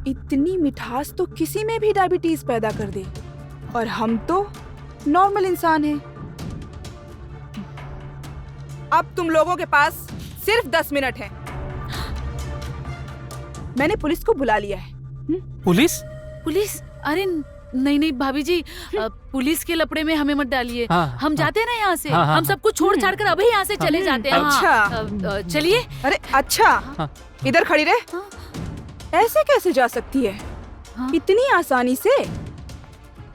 इतनी मिठास तो किसी में भी डायबिटीज पैदा कर दे, और हम तो नॉर्मल इंसान हैं। अब तुम लोगों के पास सिर्फ 10 मिनट हैं। मैंने पुलिस को बुला लिया है। पुलिस? पुलिस? अरे नहीं नहीं भाभी जी, पुलिस के लपड़े में हमें मत डालिए। हाँ, हम जाते हैं ना यहाँ से। हाँ, हम सब कुछ छोड़ छाड़ कर अभी यहाँ से चले जाते हैं। अच्छा। चलिए। अरे अच्छा, इधर खड़ी रहे। ऐसे कैसे जा सकती है इतनी आसानी से?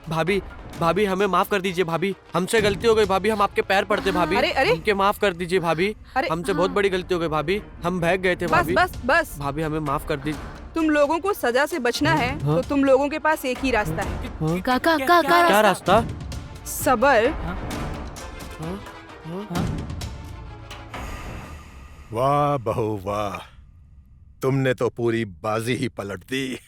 भाभी, भाभी हमें माफ कर दीजिए भाभी, हमसे गलती हो गई भाभी, हम आपके पैर पड़ते भाभी। अरे अरे, हमके माफ कर दीजिए भाभी। अरे हमसे बहुत बड़ी गलती हो गई भाभी, हम भाग गए थे बस भाभी। बस बस भाभी हमें माफ कर दीजिए। तुम लोगों को सजा से बचना है तो तुम लोगों के पास एक ही रास्ता है। क्या रास्ता? सबर। वाह बहू वाह, तुमने तो पूरी बाजी ही पलट दी।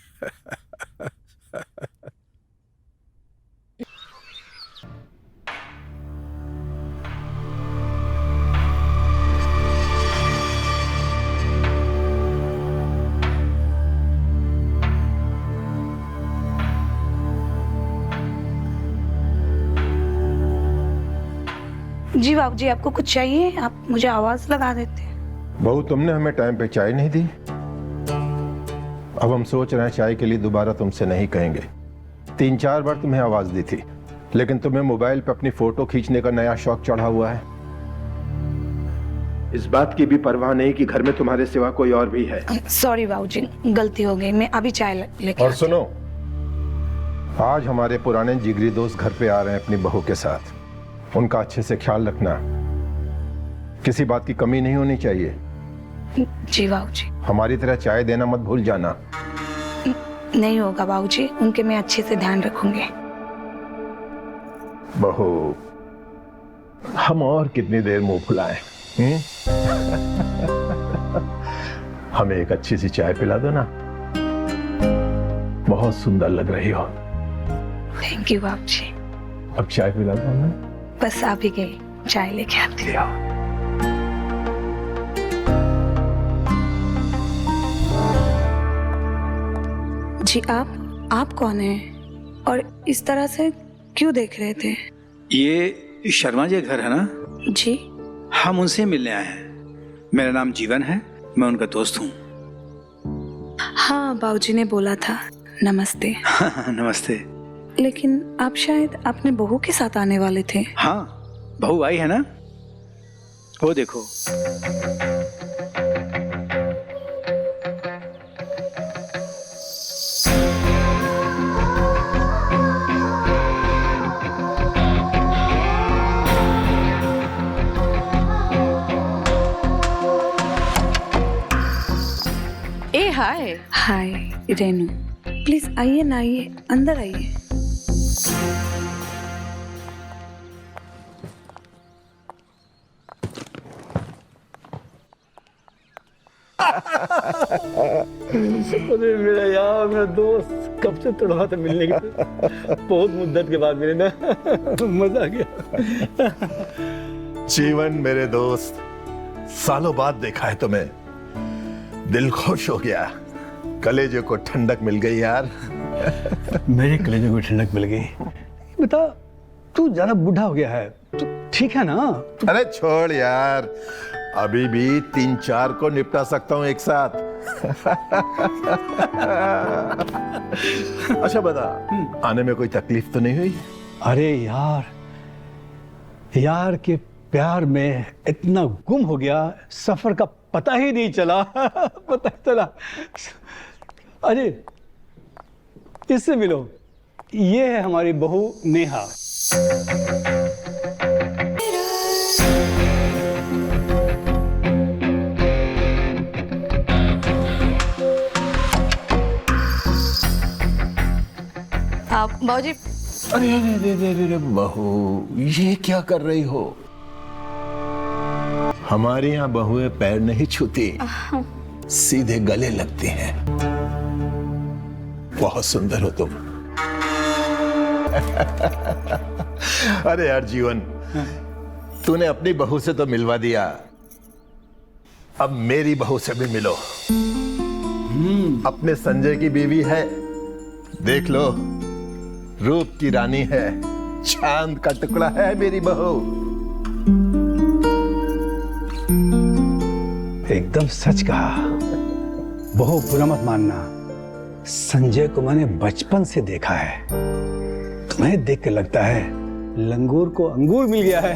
जी बाबू जी, आपको कुछ चाहिए? आप मुझे आवाज लगा देते। बहू, तुमने हमें टाइम पे चाय नहीं दी। अब हम सोच रहे हैं चाय के लिए दोबारा तुमसे नहीं कहेंगे। 3-4 बार तुम्हें आवाज दी थी, लेकिन तुम्हें मोबाइल पे अपनी फोटो खींचने का नया शौक चढ़ा हुआ है। इस बात की भी परवाह नहीं कि घर में तुम्हारे सिवा कोई और भी है। सॉरी बाबू जी, गलती हो गई। मैं अभी चाय लेके। और सुनो, आज हमारे पुराने जिगरी दोस्त घर पे आ रहे हैं अपनी बहू के साथ। उनका अच्छे से ख्याल रखना, किसी बात की कमी नहीं होनी चाहिए। जी बाबूजी। हमारी तरह चाय देना मत भूल जाना। नहीं होगा बाबूजी, उनके मैं अच्छे से ध्यान रखूंगी। बहू, हम और कितनी देर मुंह फुलाएं? हमें एक अच्छी सी चाय पिला दो ना। बहुत सुंदर लग रही हो। थैंक यू बाबूजी। अब चाय पिला दो ना। बस आप ही गए, चाय लेके आती हूँ। जी आप कौन हैं और इस तरह से क्यों देख रहे थे? ये शर्मा जी घर है ना? जी। हम उनसे मिलने आए हैं। मेरा नाम जीवन है, मैं उनका दोस्त हूँ। हाँ, बाबूजी ने बोला था। नमस्ते। नमस्ते। लेकिन आप शायद अपने बहू के साथ आने वाले थे। हाँ, बहू आई है ना, वो देखो। ए हाय। हाय रेनू, प्लीज आइए ना, आइए अंदर आइए। अरे मेरा यार, मेरा दोस्त कब से तड़पा था मिलने के लिए। बहुत मुद्दत के बाद मिले ना, मजा आ गया। जीवन मेरे दोस्त, सालों बाद देखा है तुम्हें, दिल खुश हो गया, कलेजे को ठंडक मिल गई यार। मेरे कलेजे को ठंडक मिल गई। बता, तू ज्यादा बूढ़ा हो गया है, तू ठीक है ना? अरे छोड़ यार, अभी भी 3-4 को निपटा सकता हूँ एक साथ। अच्छा बता, आने में कोई तकलीफ तो नहीं हुई? अरे यार के प्यार में इतना गुम हो गया, सफर का पता ही नहीं चला। पता ही चला। अरे इससे मिलो, ये है हमारी बहू नेहा। बाबूजी। अरे बहू, ये क्या कर रही हो? हमारे यहाँ बहुएं पैर नहीं छूती, सीधे गले लगती हैं। बहुत सुंदर हो तुम। अरे यार जीवन, तूने अपनी बहू से तो मिलवा दिया, अब मेरी बहू से भी मिलो। अपने संजय की बीवी है, देख लो, रूप की रानी है, चांद का टुकड़ा है मेरी बहू। एकदम सच कहा। बहू बुरा मत मानना, संजय को मैंने बचपन से देखा है। तुम्हें देख के लगता है लंगूर को अंगूर मिल गया है।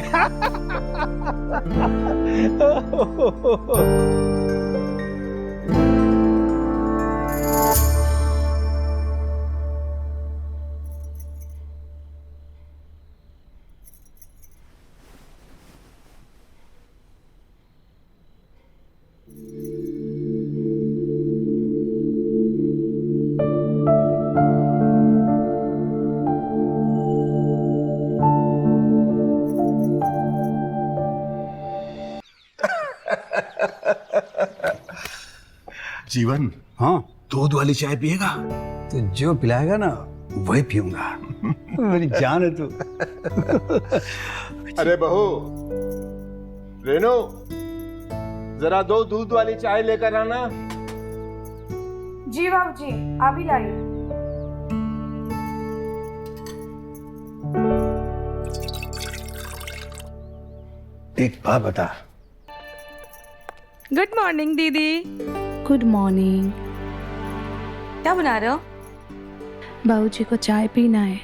जीवन, हाँ, दूध वाली चाय पिएगा? तो जो पिलाएगा ना वही पीऊंगा। मेरी जान है तू। अरे बहू, रेनू, जरा 2 दूध वाली चाय लेकर आना। जी बाबूजी, अभी लाइए। एक बात बता। गुड मॉर्निंग दीदी। Good morning. क्या बना रहे हो? बाबूजी को चाय पीना है।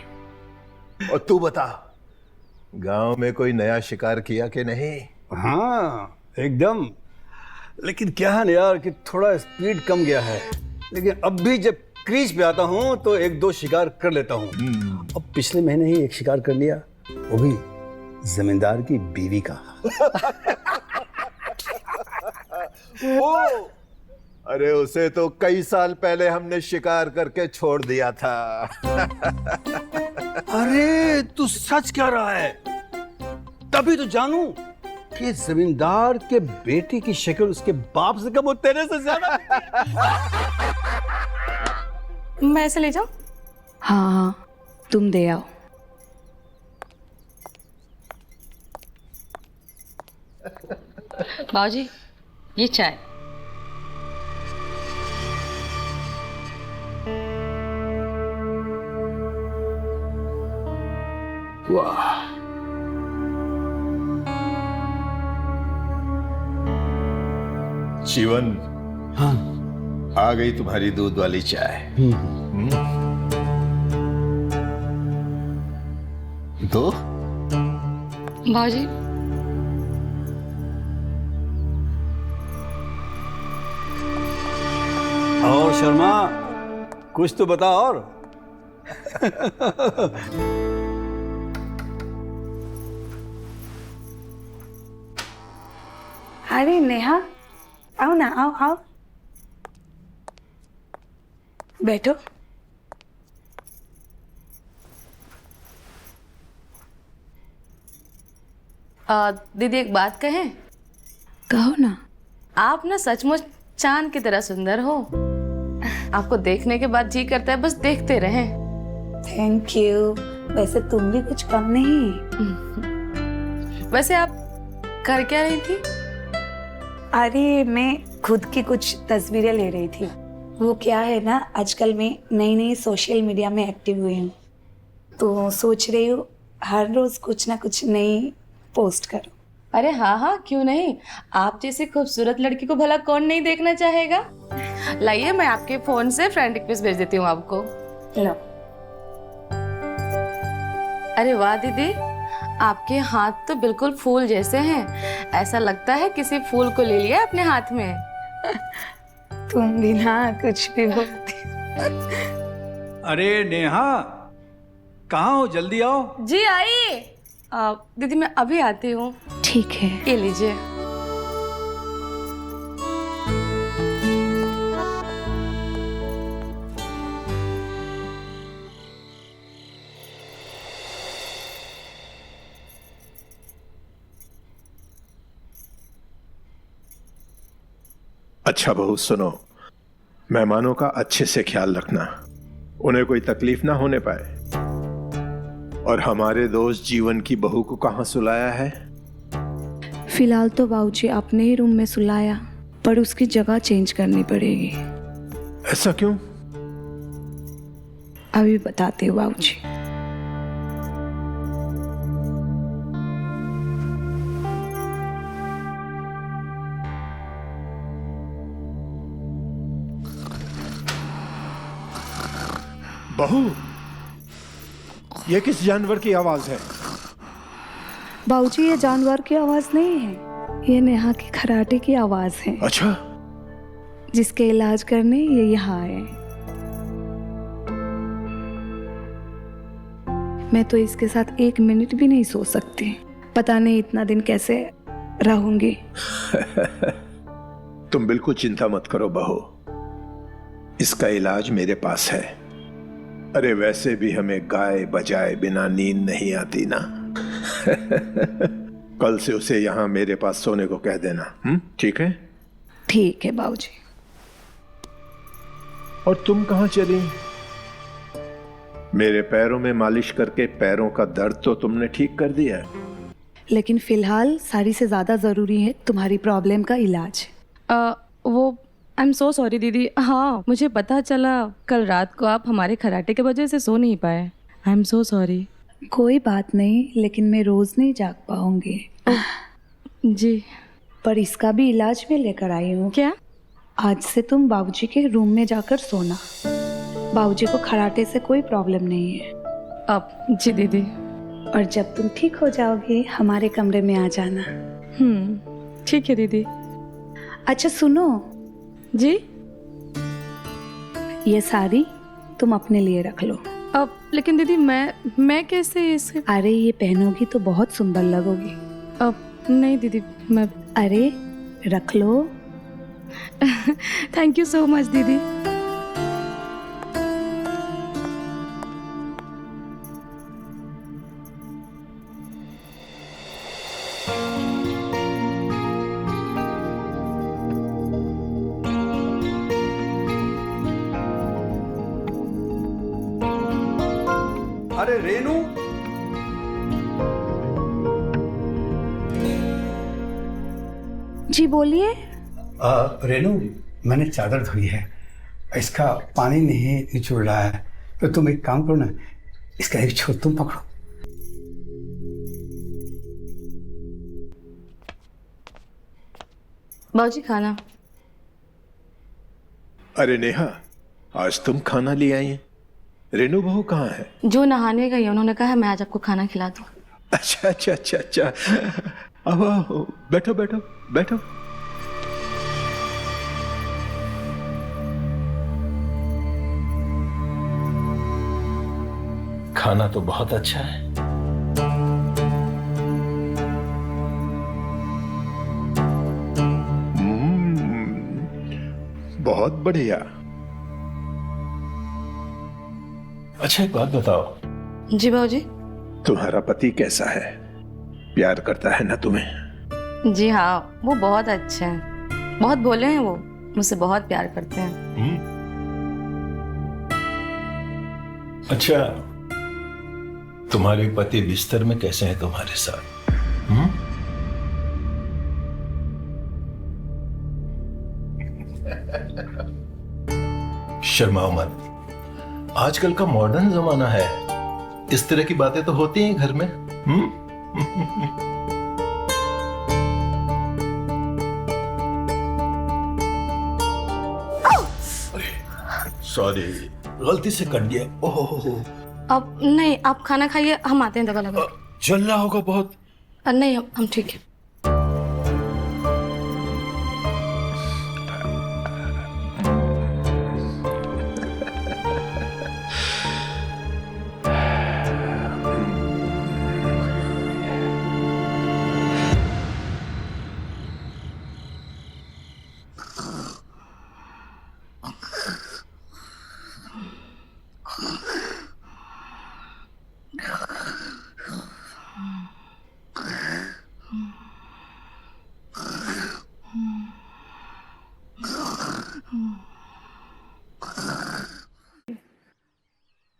और तू बता, गांव में कोई नया शिकार किया कि नहीं? हाँ एकदम, लेकिन क्या है ना यार कि थोड़ा स्पीड कम गया है, लेकिन अब भी जब क्रीज पे आता हूँ तो 1-2 शिकार कर लेता हूँ। अब पिछले महीने ही एक शिकार कर लिया, वो भी जमींदार की बीवी का। वो, अरे उसे तो कई साल पहले हमने शिकार करके छोड़ दिया था। अरे तू सच कह रहा है? तभी तो जानू कि जमींदार के बेटे की शक्ल उसके बाप से कम हो, तेरे से ज्यादा। मैं ऐसे ले जाऊं? हाँ, तुम दे आओ। बाबूजी, ये चाय। वाह, जीवन, हाँ, आ गई तुम्हारी दूध वाली चाय। दो। बाबूजी और शर्मा, कुछ तो बता और। अरे नेहा, आओ ना, आओ आओ, बैठो। दीदी एक बात कहें? कहो ना। आप ना सचमुच चांद की तरह सुंदर हो। आपको देखने के बाद जी करता है बस देखते रहें। Thank you. वैसे तुम भी कुछ कम नहीं। वैसे आप कर क्या रही थी? अरे मैं खुद की कुछ तस्वीरें ले रही थी। वो क्या है ना, आजकल मैं नई नई सोशल मीडिया में एक्टिव हुई हूँ, तो सोच रही हूँ हर रोज कुछ ना कुछ नई पोस्ट करूँ। अरे हाँ हाँ, क्यों नहीं। आप जैसी खूबसूरत लड़की को भला कौन नहीं देखना चाहेगा। लाइए मैं आपके फोन से फ्रेंड रिक्वेस्ट भेज देती हूँ आपको। लो। अरे वाह दीदी, आपके हाथ तो बिल्कुल फूल जैसे हैं। ऐसा लगता है किसी फूल को ले लिया अपने हाथ में। तुम भी ना कुछ भी बोलती। अरे नेहा, कहाँ हो? जल्दी आओ। जी आई। दीदी मैं अभी आती हूँ। ठीक है, ये लीजिए। अच्छा बहू सुनो, मेहमानों का अच्छे से ख्याल रखना, उन्हें कोई तकलीफ ना होने पाए। और हमारे दोस्त जीवन की बहू को कहाँ सुलाया है? फिलहाल तो बाबूजी अपने ही रूम में सुलाया, पर उसकी जगह चेंज करनी पड़ेगी। ऐसा क्यों? अभी बताते हो बाबूजी। बहू, ये किस जानवर की आवाज है? बाबूजी ये जानवर की आवाज नहीं है, ये नेहा की खराटे की आवाज है। अच्छा। जिसके इलाज करने ये यहाँ आए। मैं तो इसके साथ 1 मिनट भी नहीं सो सकती। पता नहीं इतना दिन कैसे रहूंगी। तुम बिल्कुल चिंता मत करो बहू, इसका इलाज मेरे पास है। अरे वैसे भी हमें गाए बजाए बिना नींद नहीं आती ना। कल से उसे यहाँ मेरे पास सोने को कह देना। ठीक है? ठीक है बाबूजी। और तुम कहाँ चली? मेरे पैरों में मालिश करके पैरों का दर्द तो तुमने ठीक कर दिया, लेकिन फिलहाल सारी से ज्यादा जरूरी है तुम्हारी प्रॉब्लम का इलाज। वो आई एम सो सॉरी दीदी। हाँ मुझे पता चला कल रात को आप हमारे खराटे की वजह से सो नहीं पाए। I am so sorry. कोई बात नहीं, लेकिन मैं रोज नहीं जाग पाऊंगी। जी। पर इसका भी इलाज मैं लेकर आई हूँ। क्या? आज से तुम बाबूजी के रूम में जाकर सोना। बाबूजी को खराटे से कोई प्रॉब्लम नहीं है। अब जी दीदी। और जब तुम ठीक हो जाओगी हमारे कमरे में आ जाना। ठीक है दीदी। अच्छा सुनो जी। ये साड़ी तुम अपने लिए रख लो। अब लेकिन दीदी मैं कैसे इसे? अरे ये पहनोगी तो बहुत सुंदर लगोगी। अब नहीं दीदी मैं। अरे रख लो। थैंक यू सो मच दीदी। अरे रेनू, जी बोलिए। रेनू, मैंने चादर धोई है, इसका पानी नहीं निचोड़ रहा है, तो तुम एक काम करो ना, इसका एक छोर तुम पकड़ो। बाबूजी खाना। अरे नेहा, आज तुम खाना ले आई हैं? रेनू बहू कहाँ है? जो नहाने गई है, उन्होंने कहा है मैं आज आपको खाना खिला दूं। अच्छा अच्छा अच्छा अच्छा, अब आओ, बैठो बैठो बैठो। खाना तो बहुत अच्छा है। बहुत बढ़िया। अच्छा एक बात बताओ। जी बाबूजी। तुम्हारा पति कैसा है? प्यार करता है ना तुम्हें? जी हाँ, वो बहुत अच्छे हैं, बहुत भोले हैं, वो मुझसे बहुत प्यार करते हैं। अच्छा, तुम्हारे पति बिस्तर में कैसे हैं तुम्हारे साथ? शर्माओ मत, आजकल का मॉडर्न जमाना है, इस तरह की बातें तो होती हैं घर में। सॉरी, गलती से कट गया। ओह, अब नहीं, आप खाना खाइए, हम आते हैं दवा लगा। चल रहा होगा बहुत। नहीं, हम ठीक है।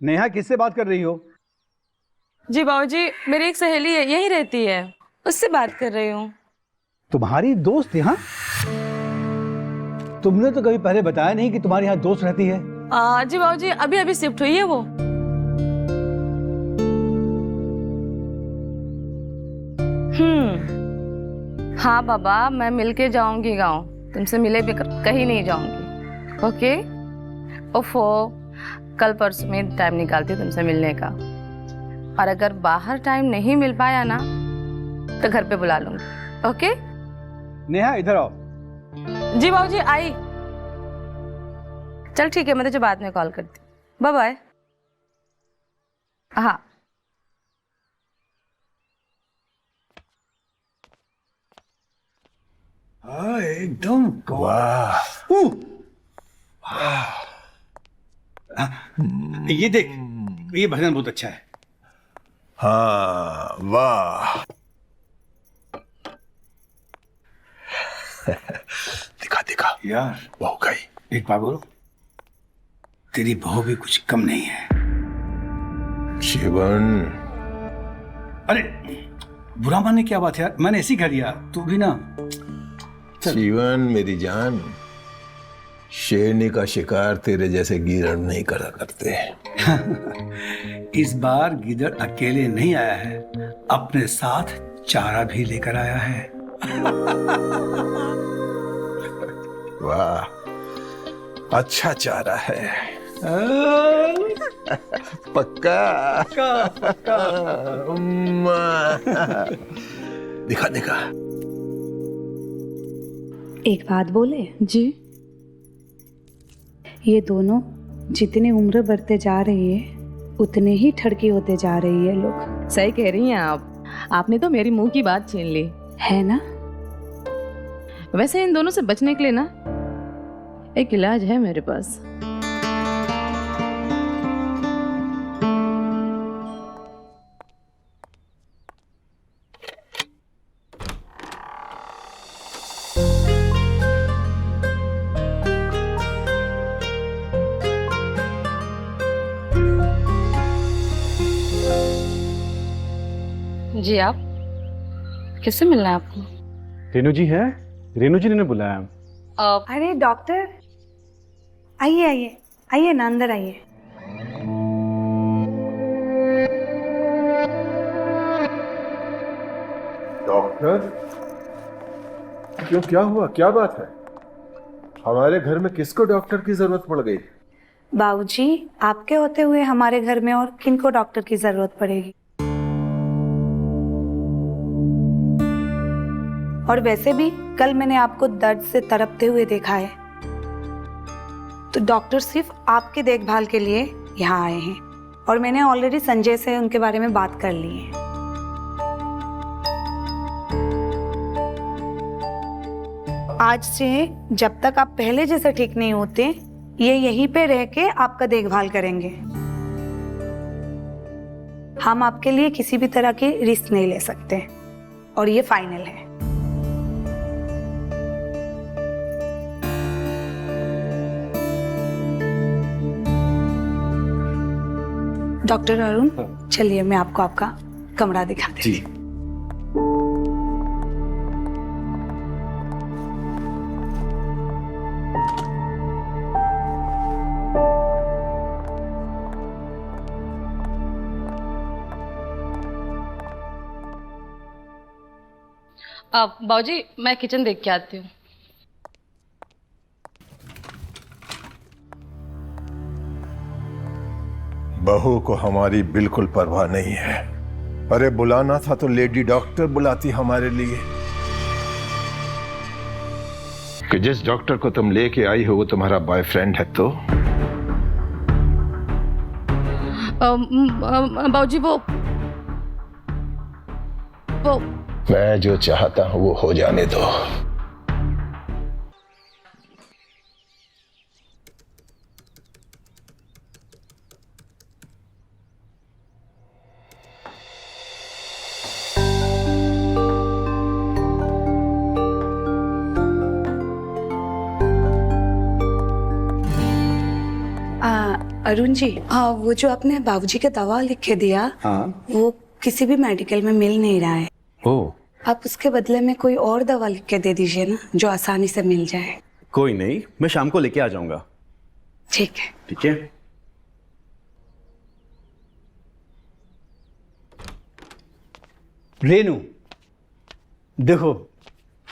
नेहा किससे बात कर रही हो? जी बाबूजी, मेरी एक सहेली है, यहीं रहती है, उससे बात कर रही हूँ। तुम्हारी दोस्त यहाँ? तुमने तो कभी पहले बताया नहीं कि तुम्हारे यहाँ दोस्त रहती है। जी बाबूजी, अभी अभी शिफ्ट हुई है वो। हाँ बाबा, मैं मिलके जाऊंगी गांव, तुमसे मिले भी कहीं नहीं जाऊंगी। ओके? ओफो, कल परसों में टाइम निकालती तुमसे मिलने का, और अगर बाहर टाइम नहीं मिल पाया ना तो घर पे बुला लूंगी। ओके? नेहा इधर आओ। जी बाबूजी, आई। चल ठीक है, मैं तुझे बाद में कॉल करती हूँ। Bye bye. हाँ। हाँ एकदम वाह। ये देख, ये भजन बहुत अच्छा है। हाँ वाह। दिखा दिखा यार, बहू गई। एक बात बोलो, तेरी बहू भी कुछ कम नहीं है। जीवन, अरे बुरा मानने क्या बात है यार, मैंने ऐसी कह दिया, तू भी ना। जीवन मेरी जान, शेरनी का शिकार तेरे जैसे गीदड़ नहीं करा करते। इस बार गीदड़ अकेले नहीं आया है, अपने साथ चारा भी लेकर आया है। वाह, अच्छा चारा है। पक्का पक्का। दिखा दिखा। एक बात बोले जी? ये दोनों जितनी उम्र बढ़ते जा रही है उतने ही ठड़की होते जा रही है लोग। सही कह रही हैं आप, आपने तो मेरी मुंह की बात छीन ली है ना। वैसे इन दोनों से बचने के लिए ना एक इलाज है मेरे पास। जी आप किससे मिलना है आपको? रेनू जी है, रेनू जी ने बुलाया। अरे डॉक्टर, आइए आइए आइए ना, अंदर आइए। डॉक्टर, क्यों, क्या हुआ, क्या बात है? हमारे घर में किसको डॉक्टर की जरूरत पड़ गई? बाबूजी, आपके होते हुए हमारे घर में और किनको डॉक्टर की जरूरत पड़ेगी? और वैसे भी कल मैंने आपको दर्द से तड़पते हुए देखा है, तो डॉक्टर सिर्फ आपकी देखभाल के लिए यहाँ आए हैं और मैंने ऑलरेडी संजय से उनके बारे में बात कर ली है। आज से जब तक आप पहले जैसे ठीक नहीं होते, ये यहीं पे रह के आपका देखभाल करेंगे। हम आपके लिए किसी भी तरह की रिस्क नहीं ले सकते और ये फाइनल है। डॉक्टर अरुण, चलिए मैं आपको आपका कमरा दिखा देती हूँ। अब बाबूजी, मैं किचन देख के आती हूँ। बहू को हमारी बिल्कुल परवाह नहीं है। अरे बुलाना था तो लेडी डॉक्टर बुलाती हमारे लिए। कि जिस डॉक्टर को तुम लेके आई हो वो तुम्हारा बॉयफ्रेंड है तो? बाबूजी वो मैं जो चाहता हूं वो हो जाने दो। अरुण जी, वो जो आपने बाबूजी के दवा लिख के दिया, वो किसी भी मेडिकल में मिल नहीं रहा है। आप उसके बदले में कोई और दवा लिख के दे दीजिए ना, जो आसानी से मिल जाए। कोई नहीं, मैं शाम को लेके आ जाऊंगा। ठीक है। ठीक है। रेनू, देखो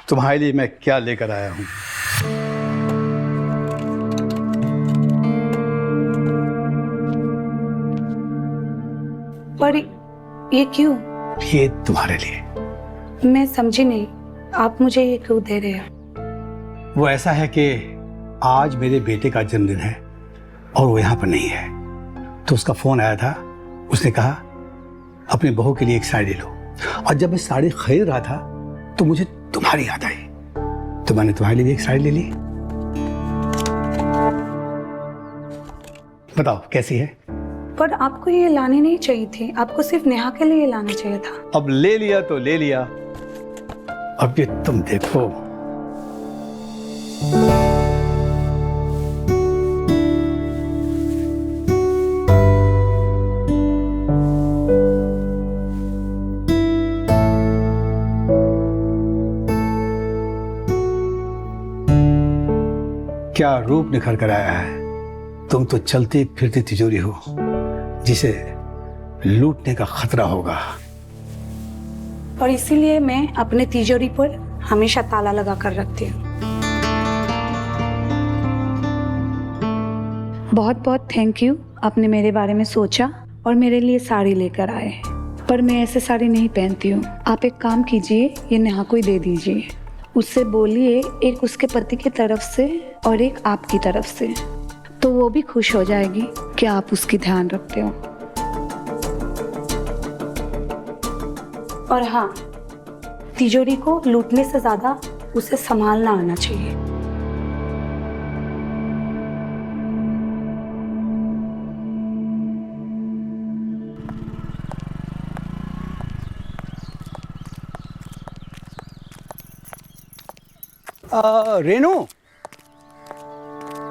तुम्हारे लिए मैं क्या लेकर आया हूं। पर ये क्यों? ये तुम्हारे लिए। मैं समझी नहीं, आप मुझे ये क्यों दे रहे हो? वो ऐसा है कि आज मेरे बेटे का जन्मदिन है और वो यहाँ पर नहीं है, तो उसका फोन आया था। उसने कहा अपनी बहू के लिए एक साड़ी लो, और जब मैं साड़ी खरीद रहा था तो मुझे तुम्हारी याद आई, तो मैंने तुम्हारे लिए भी एक साड़ी ले ली। बताओ कैसी है? पर आपको ये लानी नहीं चाहिए थी, आपको सिर्फ नेहा के लिए लाना चाहिए था। अब ले लिया तो ले लिया, अब ये तुम देखो। क्या रूप निखर कर आया है। तुम तो चलती फिरती तिजोरी हो जिसे लूटने का खतरा होगा। और इसीलिए मैं अपने तिजोरी पर हमेशा ताला लगा कर रखती हूँ। बहुत बहुत थैंक यू, आपने मेरे बारे में सोचा और मेरे लिए साड़ी लेकर आए। पर मैं ऐसे साड़ी नहीं पहनती हूँ। आप एक काम कीजिए, ये नेहा को ही दे दीजिए। उससे बोलिए एक उसके पति की तरफ से और एक आपकी तरफ से, तो वो भी खुश हो जाएगी कि आप उसकी ध्यान रखते हो। और हाँ, तिजोरी को लूटने से ज्यादा उसे संभालना आना चाहिए। रेनू,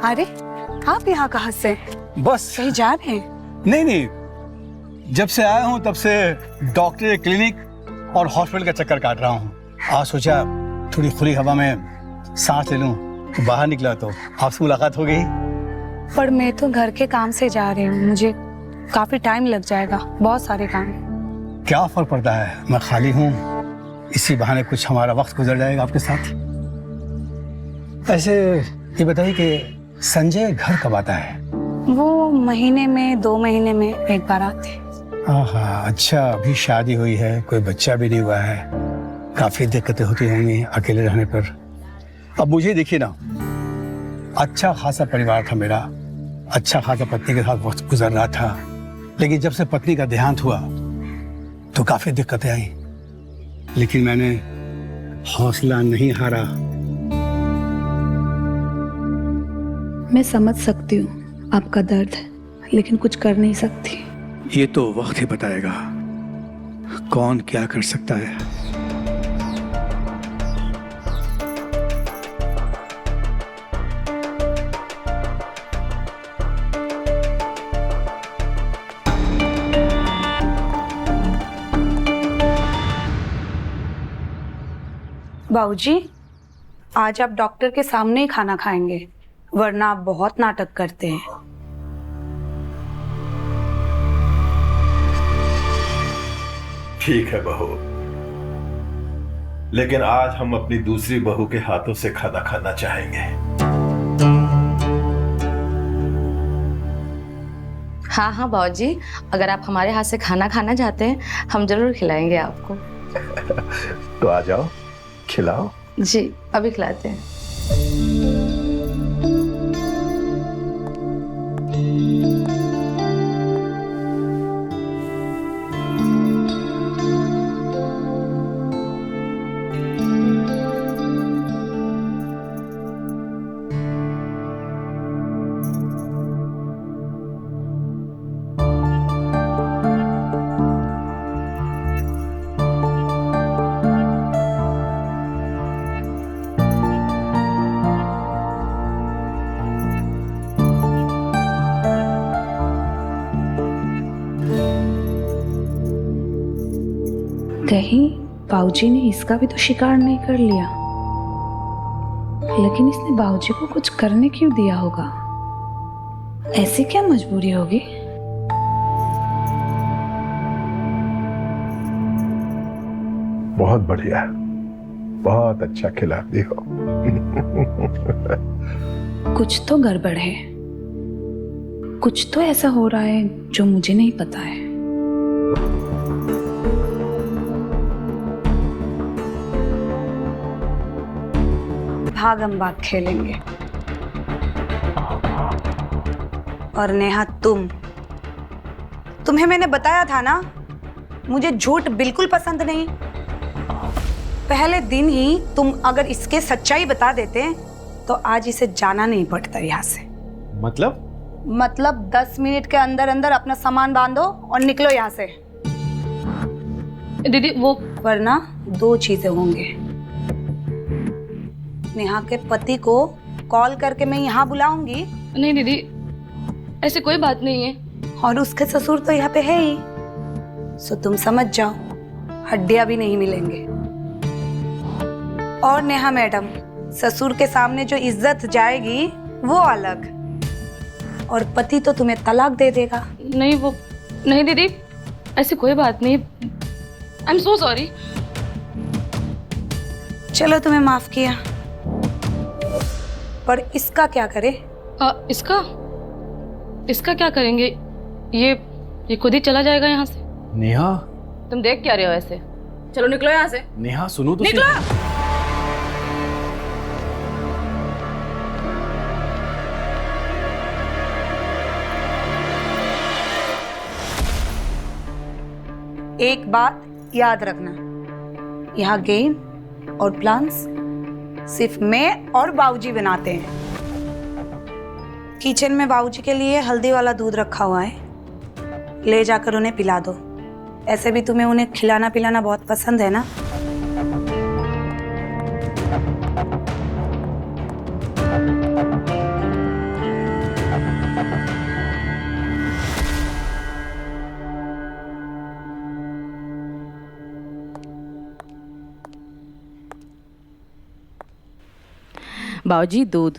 अरे आप यहाँ कहाँ से? बस कहीं जा रहे हैं? नहीं नहीं, जब से आया हूँ तब से डॉक्टर, क्लिनिक और हॉस्पिटल का चक्कर काट रहा हूँ। आज सोचा थोड़ी खुली हवा में सांस ले लूं, तो बाहर निकला तो आपसे मुलाकात हो गई। पर मैं तो घर के काम से जा रही हूँ, मुझे काफी टाइम लग जाएगा, बहुत सारे काम। क्या फर्क पड़ता है, मैं खाली हूँ, इसी बहाने कुछ हमारा वक्त गुजर जाएगा आपके साथ। ऐसे ये बताइए कि संजय घर कब आता है? वो महीने में 2 महीने में एक बार आते। हाँ, अच्छा, अभी शादी हुई है, कोई बच्चा भी नहीं हुआ है, काफी दिक्कतें होती होंगी अकेले रहने पर। अब मुझे देखिए ना, अच्छा खासा परिवार था मेरा, अच्छा खासा पत्नी के साथ वक्त गुजर रहा था, लेकिन जब से पत्नी का देहांत हुआ तो काफी दिक्कतें आई, लेकिन मैंने हौसला नहीं हारा। मैं समझ सकती हूँ आपका दर्द, लेकिन कुछ कर नहीं सकती। ये तो वक्त ही बताएगा कौन क्या कर सकता है। बाबूजी, आज आप डॉक्टर के सामने ही खाना खाएंगे, वरना आप बहुत नाटक करते हैं। ठीक है बहू, लेकिन आज हम अपनी दूसरी बहू के हाथों से खाना खाना चाहेंगे। हाँ हाँ बाबूजी, अगर आप हमारे हाथ से खाना खाना चाहते हैं हम जरूर खिलाएंगे आपको। तो आ जाओ, खिलाओ। जी, अभी खिलाते हैं। कहीं बाबूजी ने इसका भी तो शिकार नहीं कर लिया, लेकिन इसने बाबूजी को कुछ करने क्यों दिया होगा? ऐसी क्या मजबूरी होगी? बहुत बढ़िया, बहुत अच्छा खिलाती हो। कुछ तो गड़बड़ है, कुछ तो ऐसा हो रहा है जो मुझे नहीं पता है। भागम भाग खेलेंगे। और नेहा, तुम्हें मैंने बताया था ना, मुझे झूठ बिल्कुल पसंद नहीं। पहले दिन ही तुम अगर इसके सच्चाई बता देते तो आज इसे जाना नहीं पड़ता यहाँ से। मतलब 10 मिनट के अंदर अंदर अपना सामान बांधो और निकलो यहाँ से। दीदी वो, वरना 2 चीजें होंगे। नेहा के पति को कॉल करके मैं यहाँ बुलाऊंगी। नहीं दीदी, ऐसी कोई बात नहीं है। और उसके ससुर तो यहाँ पे है ही, सो तुम समझ जाओ, हड्डियां भी नहीं मिलेंगे। और नेहा मैडम, ससुर के सामने जो इज्जत जाएगी वो अलग, और पति तो तुम्हें तलाक दे देगा। नहीं दीदी, ऐसी कोई बात नहीं। I am so sorry. चलो, तुम्हें माफ किया, पर इसका क्या करे? इसका क्या करेंगे? ये खुद ही चला जाएगा यहाँ से। नेहा, तुम देख क्या रहे हो ऐसे? चलो निकलो यहाँ से। नेहा सुनो तो निकलो। एक बात याद रखना, यहाँ गेम और प्लान्स सिर्फ मैं और बाबूजी बनाते हैं। किचन में बाबूजी के लिए हल्दी वाला दूध रखा हुआ है, ले जाकर उन्हें पिला दो। ऐसे भी तुम्हें उन्हें खिलाना पिलाना बहुत पसंद है ना? बाबूजी, दूध।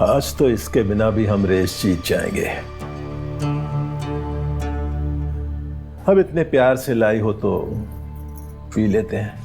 आज तो इसके बिना भी हम रेस जीत जाएंगे। अब इतने प्यार से लाई हो तो पी लेते हैं।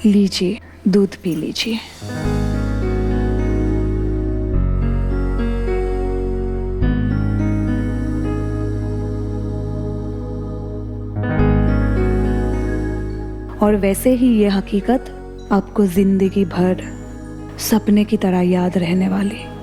लीजिए, दूध पी लीजिए। और वैसे ही ये हकीकत आपको जिंदगी भर सपने की तरह याद रहने वाली।